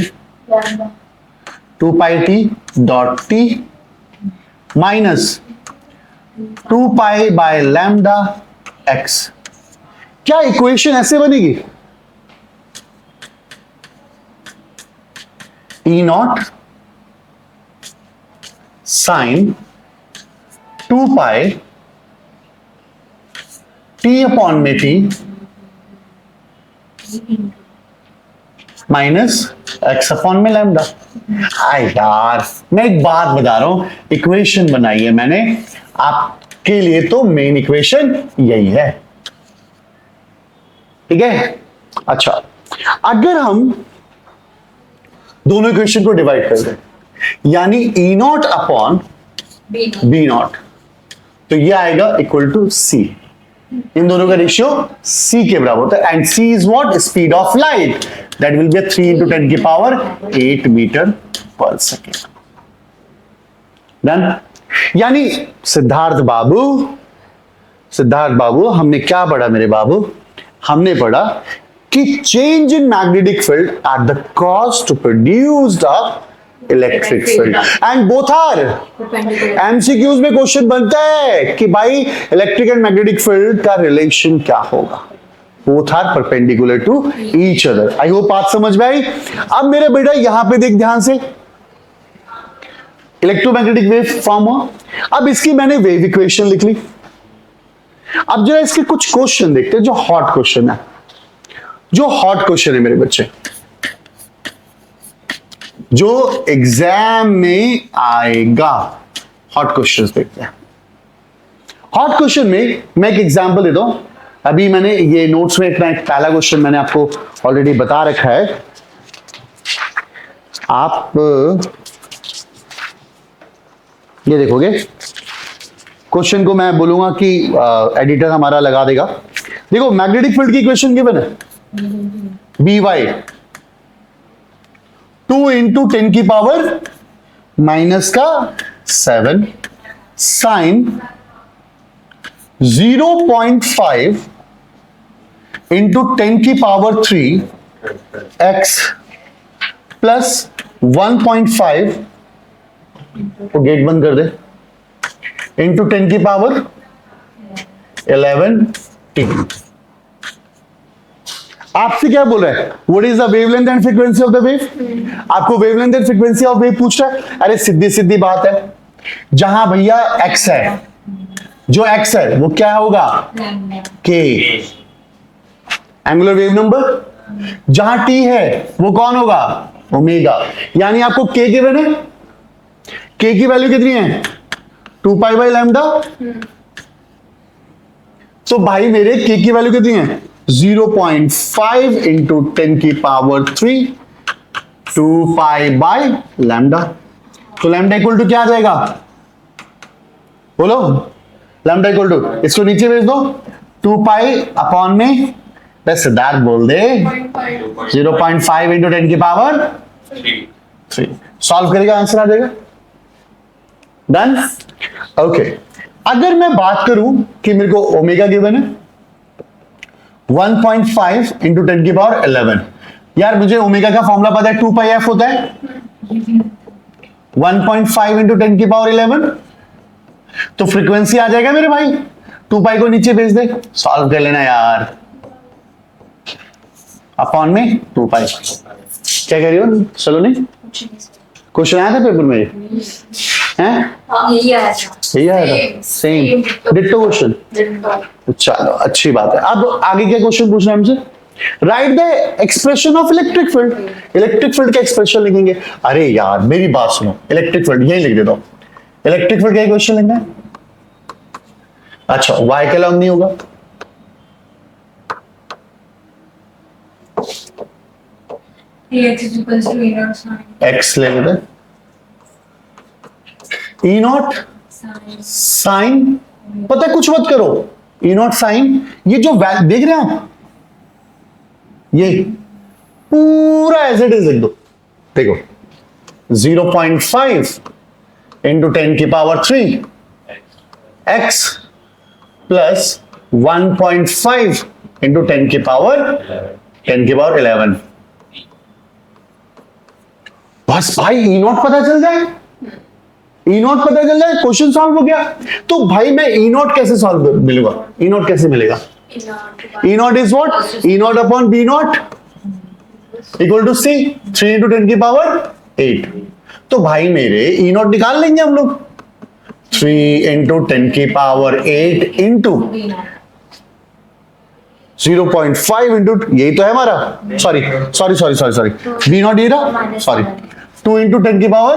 2 pi T dot T minus 2 pi by lambda X. क्या इक्वेशन ऐसे बनेगी? E0 sine 2 pi T upon में टी माइनस एक्स अपॉन में लैम्डा। यार मैं एक बात बता रहा हूं, इक्वेशन बनाई है मैंने आपके लिए, तो मेन इक्वेशन यही है। ठीक है, अच्छा अगर हम दोनों इक्वेशन को डिवाइड कर दें, यानी E0 अपॉन B0, तो ये आएगा इक्वल टू C। इन दोनों का रेशियो C के बराबर होता है। And C is what? Speed of light, that will B 3 into 10 की पावर 8 मीटर पर सेकेंड। डन। यानी सिद्धार्थ बाबू हमने क्या पढ़ा मेरे बाबू? हमने पढ़ा कि change in magnetic field at the cost to produce the electric field and both are MCQs में क्वेश्चन बनता है कि भाई इलेक्ट्रिक एंड मैग्नेटिक फील्ड का रिलेशन क्या होगा? Both are perpendicular to each other. I hope बात समझ में आई। अब मेरे बेटा यहां पे देख ध्यान से, इलेक्ट्रोमैग्नेटिक वेव फॉर्म हुआ। अब इसकी मैंने वेव इक्वेशन लिख ली। अब जरा इसके कुछ क्वेश्चन देखते हैं जो हॉट क्वेश्चन है मेरे बच्चे, जो एग्जाम में आएगा। हॉट क्वेश्चंस देखते हैं। हॉट क्वेश्चन में मैं एक एग्जांपल देता हूं। अभी मैंने ये नोट्स में इतना एक पहला क्वेश्चन मैंने आपको ऑलरेडी बता रखा है। आप ये देखोगे, क्वेश्चन को मैं बोलूंगा कि एडिटर हमारा लगा देगा। देखो मैग्नेटिक फील्ड की इक्वेशन गिवन है, By 2 into 10 की पावर माइनस का 7 साइन 0.5 into 10 की पावर 3 x प्लस 1.5 वो गेट बंद कर दे, इंटू 10 की पावर 11 t। आपसे क्या बोल रहा है, what is the wavelength and frequency of the wave. आपको wavelength and frequency of wave पूछ रहा है। अरे सीधी सीधी बात है, जहां भैया x है, जो x है वो क्या होगा, k एंगुलर वेव नंबर। जहां t है वो कौन होगा, ओमेगा। यानी आपको k गिवन है, k की वैल्यू कितनी है, 2 पाई बाई लैम्डा। तो भाई मेरे k की वैल्यू कितनी है, 0.5 इंटू 10 की पावर 3 2 पाई बाई लैम्डा। तो लैम्डा इक्वल टू क्या आ जाएगा, बोलो, लैम्डा इक्वल टू, इसको नीचे भेज दो, 2 पाई अपॉन में, सिद्धार्थ बोल दे 0.5 इंटू 10 की पावर 3। सॉल्व करेगा, आंसर आ जाएगा। डन। ओके, अगर मैं बात करूं कि मेरे को ओमेगा गिवन है 1.5 इंटू 10 की पावर 11, यार मुझे ओमेगा का फॉर्मूला पता है, 2 पाई एफ होता है 1.5 इंटू 10 की पावर 11। तो फ्रीक्वेंसी आ जाएगा मेरे भाई, 2 पाई को नीचे भेज दे, सॉल्व कर लेना यार, अपॉन में 2 पाई। क्या कह रही हो, चलो नहीं, क्वेश्चन आया था पेपर में हैं, यही आया था, यही आया था, सेम डिट्टो क्वेश्चन। चलो अच्छी बात है। अब आगे क्या क्वेश्चन पूछना है हमसे, right the expression of electric field. Electric field का एक्सप्रेशन लिखेंगे। अरे यार मेरी बात सुनो, इलेक्ट्रिक फील्ड यही लिख देता हूं, इलेक्ट्रिक फील्ड का क्वेश्चन लिखना है। अच्छा, वाई के लॉन्ग नहीं होगा, एक्स ले लेते हैं, ई नॉट साइन, पता है कुछ मत करो, ई नॉट साइन, ये जो देख रहे हैं आप, ये पूरा एज इट इज लिख दो। देखो 0.5 इंटू 10 की पावर 3 x प्लस 1.5 इंटू 10 की पावर 11। बस भाई ई नॉट पता चल जाए, ई नॉट पता चल जाए, क्वेश्चन सॉल्व हो गया। तो भाई मैं ई नॉट कैसे सॉल्व मिलूंगा, ई नॉट कैसे मिलेगा, E naught is what, E naught upon B naught equal to C, 3 into 10 की पावर 8। तो भाई मेरे ई नॉट निकाल लेंगे हम लोग, 3 इंटू 10 की पावर 8 इंटू 0.5 इंटू, यही तो है हमारा, सॉरी बी नॉट ये रहा, सॉरी 2 इंटू 10 की पावर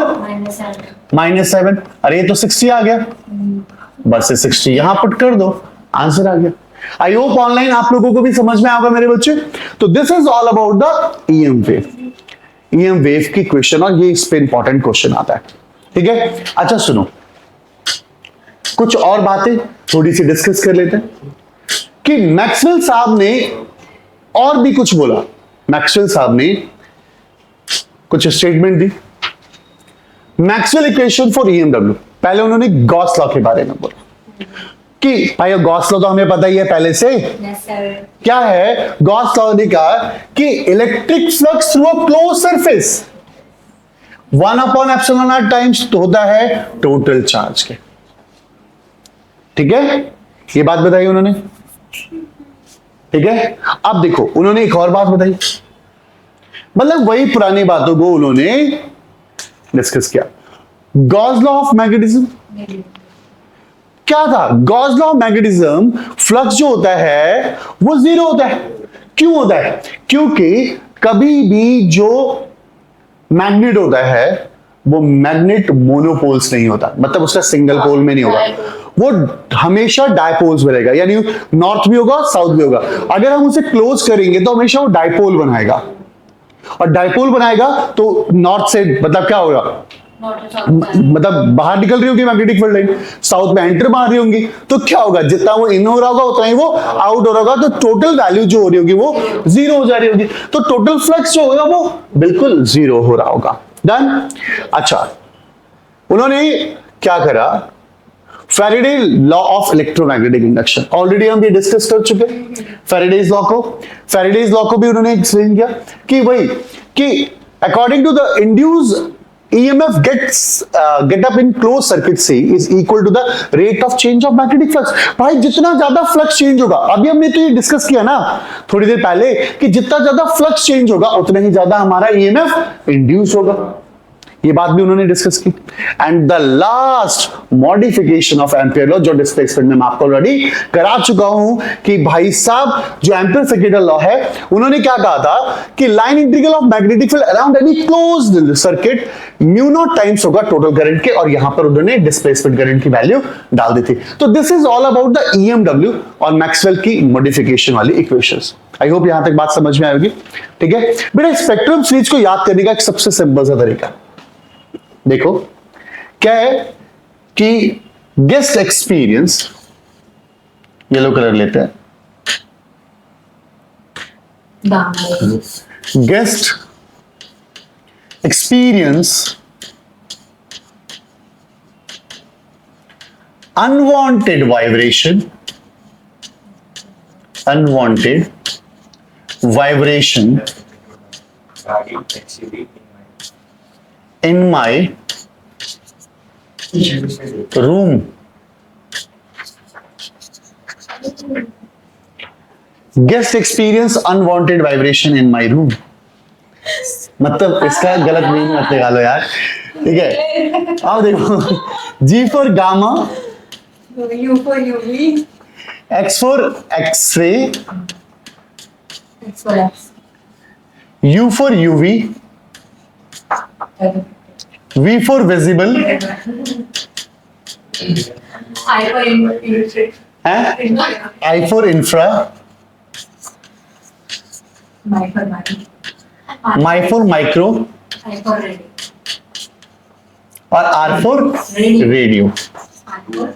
-7। अरे ये तो 60 आ गया, बस 60 यहां पुट कर दो, आंसर आ गया। आई होप ऑनलाइन आप लोगों को भी समझ में आएगा मेरे बच्चे। तो this is all about the EM wave, EM wave की क्वेश्चन, और ये इस पे इंपॉर्टेंट क्वेश्चन आता है, ठीक है। अच्छा सुनो, कुछ और बातें थोड़ी सी डिस्कस कर लेते हैं कि मैक्सवेल साहब ने और भी कुछ बोला। मैक्सवेल साहब ने कुछ स्टेटमेंट दी, मैक्सवेल इक्वेशन फॉर ईएमडब्ल्यू। पहले उन्होंने गॉस लॉ के बारे में बोला कि भाई गॉस लॉ तो हमें पता ही है पहले से, क्या है गॉस लॉ ने कहा कि electric flux through a close surface 1/ε0 times होता है टोटल चार्ज के, ठीक है, ये बात बताई उन्होंने, ठीक है। अब देखो उन्होंने एक और बात बताई, मतलब वही पुरानी बातों को उन्होंने डिस्कस किया। गॉस लॉ ऑफ मैग्नेटिज्म क्या था, Gauss law of magnetism, flux जो होता है वो जीरो होता है। क्यों होता है, क्योंकि कभी भी जो मैग्नेट होता है वो मैग्नेट मोनोपोल्स नहीं होता, मतलब उसका सिंगल पोल में नहीं होगा, वो हमेशा डायपोल्स में रहेगा, यानी नॉर्थ भी होगा साउथ भी होगा। अगर हम उसे क्लोज करेंगे तो हमेशा वो डायपोल बनाएगा, और डायपोल बनाएगा तो नॉर्थ से मतलब क्या होगा, मतलब बाहर निकल रही होगी मैग्नेटिक फील्ड लाइन, साउथ में एंटर मार रही होंगी, तो क्या होगा, जितना वो इन हो रहा होगा उतना ही वो आउट हो रहा होगा, तो टोटल वैल्यू जो हो रही होगी वो जीरो हो जा रही होगी, तो टोटल फ्लक्स जो होगा वो बिल्कुल जीरो हो रहा होगा। डन। अच्छा, उन्होंने क्या करा, Faraday law of electromagnetic induction, already हम ये डिस्कस कर चुके फैराडेज लॉ को। फैराडेज लॉ को भी उन्होंने एक्सप्लेन किया कि भाई कि according to the induce EMF get up in closed circuit say is equal to the rate of change of magnetic flux। भाई जितना ज्यादा फ्लक्स चेंज होगा, अभी हमने तो ये डिस्कस किया ना थोड़ी देर पहले कि जितना ज्यादा फ्लक्स चेंज होगा उतना ही ज्यादा हमारा EMF इंड्यूस होगा। ये बात भी उन्होंने डिस्कस की। And the last modification of ampere law, जो डिस्प्लेसमेंट में मैं आपको ऑलरेडी करा चुका हूं कि भाई साहब जो एम्पियर सेकेंडल लॉ है उन्होंने क्या कहा था कि line integral of magnetic field around any closed circuit mu naught times होगा टोटल करंट के, और यहां पर उन्होंने डिस्प्लेसमेंट करंट की वैल्यू डाल दी थी। तो this is all about the EMW और मैक्सवेल की मॉडिफिकेशन वाली इक्वेशंस। आई होप यहां तक बात समझ में आएगी। ठीक है बेटा, स्पेक्ट्रम सीरीज को याद करने का एक सबसे सिंपल सा तरीका देखो क्या है कि गेस्ट एक्सपीरियंस, येलो कलर लेते हैं, guest experience unwanted vibration, unwanted vibration in my room। Guest experience unwanted vibration in my room। मतलब इसका गलत मीनिंग मत निकालो यार, ठीक है। आओ देखो, G for gamma, U for UV, X for X-ray, X for X, U for UV, V for visible, I for infrared, I for infra, my for micro, my for micro I for radio, और R for radio। I for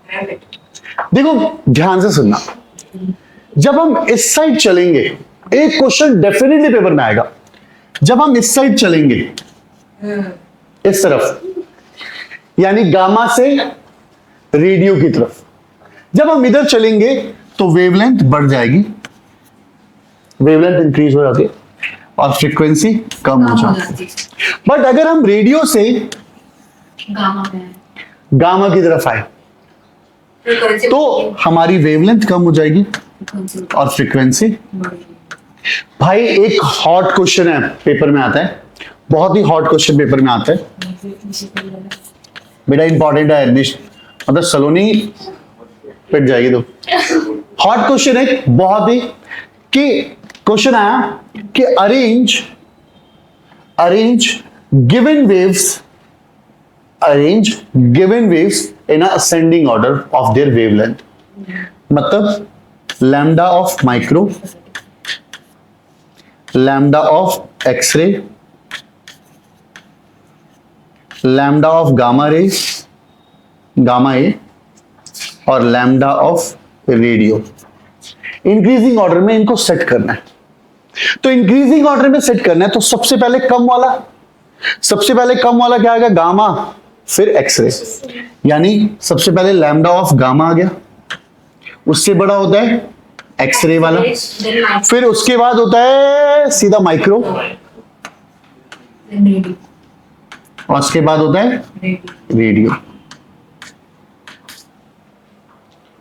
rabbit। देखो ध्यान से सुनना, जब हम इस side चलेंगे एक क्वेश्चन डेफिनेटली पेपर में आएगा। जब हम इस साइड चलेंगे इस तरफ, यानी गामा से रेडियो की तरफ, जब हम इधर चलेंगे तो वेवलेंथ बढ़ जाएगी, वेवलेंथ इंक्रीज हो जाती है और फ्रीक्वेंसी कम हो जाती है। बट अगर हम रेडियो से गामा की तरफ आए तो हमारी वेवलेंथ कम हो जाएगी और फ्रीक्वेंसी। भाई एक हॉट क्वेश्चन है पेपर में आता है, बहुत ही हॉट क्वेश्चन पेपर में आता है बेटा, इंपॉर्टेंट है, मतलब सलोनी पिट जाएगी तो। हॉट क्वेश्चन है बहुत ही, कि क्वेश्चन आया कि arrange given waves in a ascending order of their wavelength. मतलब lambda of micro, lambda of x ray, lambda of gamma ray, gamma ए, और lambda of radio. Increasing order में इनको सेट करना है। तो इंक्रीजिंग ऑर्डर में सेट करना है तो सबसे पहले कम वाला क्या आएगा? गामा, फिर एक्सरे, यानी सबसे पहले लैम्डा ऑफ गामा आ गया, उससे बड़ा होता है एक्सरे वाला, फिर उसके बाद होता है सीधा माइक्रो, और उसके बाद होता है रेडियो,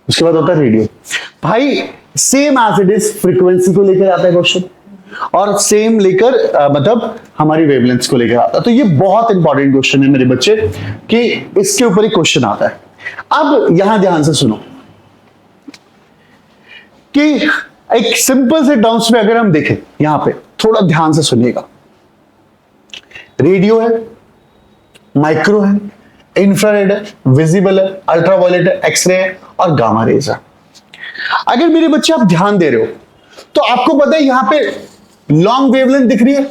उसके बाद होता है रेडियो। भाई same as it is frequency को लेकर आता है क्वेश्चन, और सेम लेकर मतलब हमारी वेवलेंथ को लेकर आता है। तो ये बहुत इंपॉर्टेंट क्वेश्चन है मेरे बच्चे, कि इसके ऊपर ही क्वेश्चन आता है। अब यहां ध्यान से सुनो कि एक सिंपल से टर्म्स में अगर हम देखें, यहां पे थोड़ा ध्यान से सुनिएगा, रेडियो है, माइक्रो है, इंफ्रारेड है, विजिबल है, अल्ट्रावायलेट है, एक्सरे है और गामा रेज है। अगर मेरे बच्चे आप ध्यान दे रहे हो तो आपको पता है यहां पे लॉन्ग वेवलेंथ दिख रही है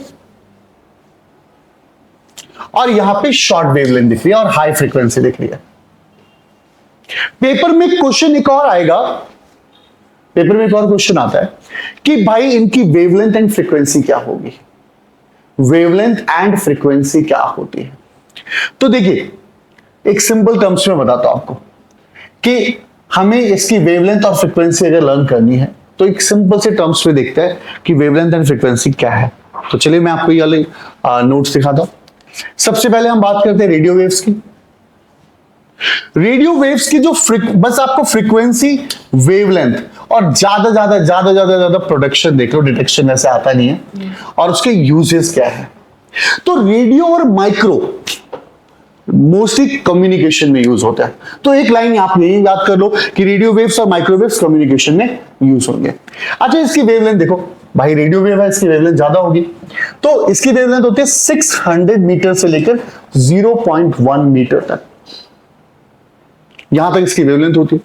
और यहां पे शॉर्ट वेवलेंथ दिख रही है और हाई फ्रीक्वेंसी दिख रही है। पेपर में क्वेश्चन एक और आएगा, पेपर में एक और क्वेश्चन आता है कि भाई इनकी वेवलेंथ एंड फ्रीक्वेंसी क्या होगी, वेवलेंथ एंड फ्रीक्वेंसी क्या होती है। तो देखिए एक सिंपल टर्म्स में बताता हूं आपको कि हमें इसकी वेवलेंथ और फ्रीक्वेंसी अगर लर्न करनी है तो एक सिंपल से टर्म्स में देखते हैं कि वेवलेंथ एंड फ्रीक्वेंसी क्या है। तो चलिए मैं आपको ये वाले नोट्स दिखाता हूं। सबसे पहले हम बात करते हैं रेडियो वेव्स की। रेडियो वेव्स की जो बस आपको फ्रीक्वेंसी, वेवलेंथ और ज्यादा प्रोडक्शन देख लो, डिटेक्शन ऐसे आता नहीं है, और उसके यूजेस क्या है। तो रेडियो और माइक्रो मोस्टली कम्युनिकेशन में यूज होता है। तो एक लाइन आप यही याद कर लो कि रेडियो वेव्स और माइक्रोवेव्स कम्युनिकेशन में यूज होंगे। अच्छा, इसकी वेवलेंथ देखो भाई, रेडियो वेव है, इसकी वेवलेंथ ज्यादा होगी, तो इसकी वेवलेंथ होती है 600 मीटर से लेकर 0.1 मीटर तक, यहां तक इसकी वेवलेंथ होती है।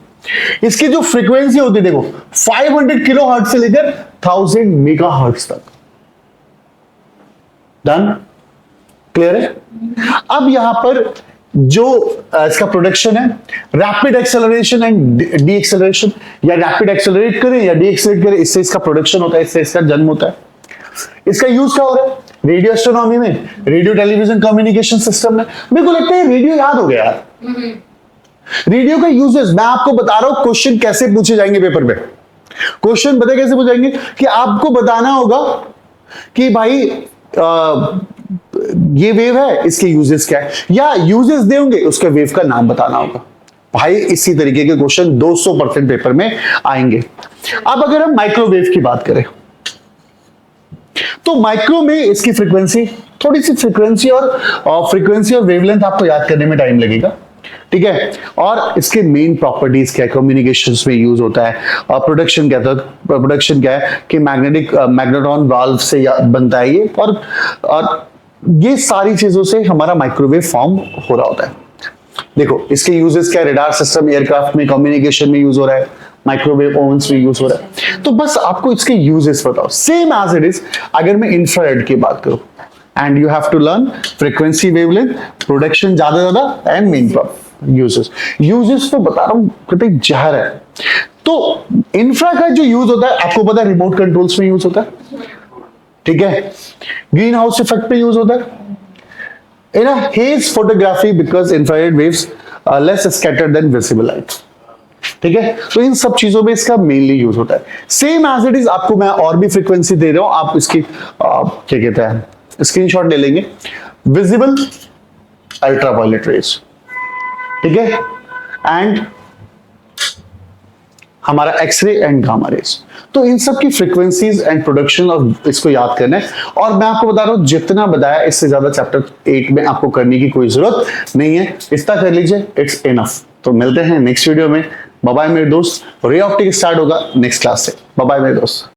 इसकी जो फ्रीक्वेंसी होती है देखो 500 किलोहर्ट्ज से लेकर 1000 मेगाहर्ट्ज तक। डन, क्लियर है। अब यहां पर जो इसका प्रोडक्शन है, rapid acceleration and D acceleration, या रैपिड एक्सेलरेट करें या डी एक्सेलरेट करें, इससे इसका प्रोडक्शन होता है, इससे इसका जन्म होता है। इसका यूज क्या हो रहा है? रेडियो एस्ट्रोनॉमी में, रेडियो टेलीविजन कम्युनिकेशन सिस्टम में। मेरे को लगता है रेडियो याद हो गया यार। रेडियो का यूजेस मैं आपको बता रहा हूं। क्वेश्चन कैसे पूछे जाएंगे पेपर में? क्वेश्चन पता कैसे पूछेंगे कि आपको बताना होगा कि भाई ये वेव है, इसके यूजेस क्या है, या यूजेस देंगे उसके वेव का नाम बताना होगा। भाई इसी तरीके के क्वेश्चन 200% पेपर में आएंगे। अब अगर हम माइक्रोवेव की बात करें तो माइक्रो में इसकी फ्रीक्वेंसी, थोड़ी सी फ्रीक्वेंसी और वेवलेंथ आपको याद करने में टाइम लगेगा, ठीक है। और इसके मेन प्रॉपर्टीज क्या है, कम्युनिकेशंस में यूज होता है। प्रोडक्शन क्या था, प्रोडक्शन क्या है कि मैग्नेट्रॉन वाल्व से बनता है ये, और ये सारी चीजों से हमारा माइक्रोवेव फॉर्म हो रहा होता है। देखो इसके यूजेस क्या है, रडार सिस्टम, एयरक्राफ्ट में कम्युनिकेशन में यूज हो रहा है, माइक्रोवेव ओवन्स में यूज हो रहा है। तो बस आपको इसके यूजेस बताओ, सेम एज इट इज। अगर मैं इंफ्रारेड की बात करूं, and you have to learn frequency, wavelength, production ज्यादा एंड मेन यूजेस तो बता रहा हूं कितने जहर है। तो इंफ्रा का जो यूज होता है आपको पता है, रिमोट कंट्रोल्स में यूज होता है, ठीक है। ग्रीन हाउस इफेक्ट पे यूज होता है in a haze photography because infrared waves are less scattered than visible light, ठीक है। तो इन सब चीजों में इसका मेनली यूज होता है। सेम एज इट इज आपको मैं और भी फ्रीक्वेंसी दे रहा हूं, आप इसकी क्या कहते हैं स्क्रीनशॉट ले लेंगे। विजिबल अल्ट्रावायलेट रेज, ठीक है, एंड हमारा एक्सरे एंड गामा रेज। तो इन सब की फ्रीक्वेंसीज एंड प्रोडक्शन और इसको याद करना है। और मैं आपको बता रहा हूं जितना बताया इससे ज्यादा चैप्टर 8 में आपको करने की कोई जरूरत नहीं है, इतना कर लीजिए, इट्स इनफ। तो मिलते हैं नेक्स्ट वीडियो में। बाय बाय मेरे दोस्त। रे ऑप्टिक स्टार्ट होगा नेक्स्ट क्लास से। बाय बाय मेरे दोस्त।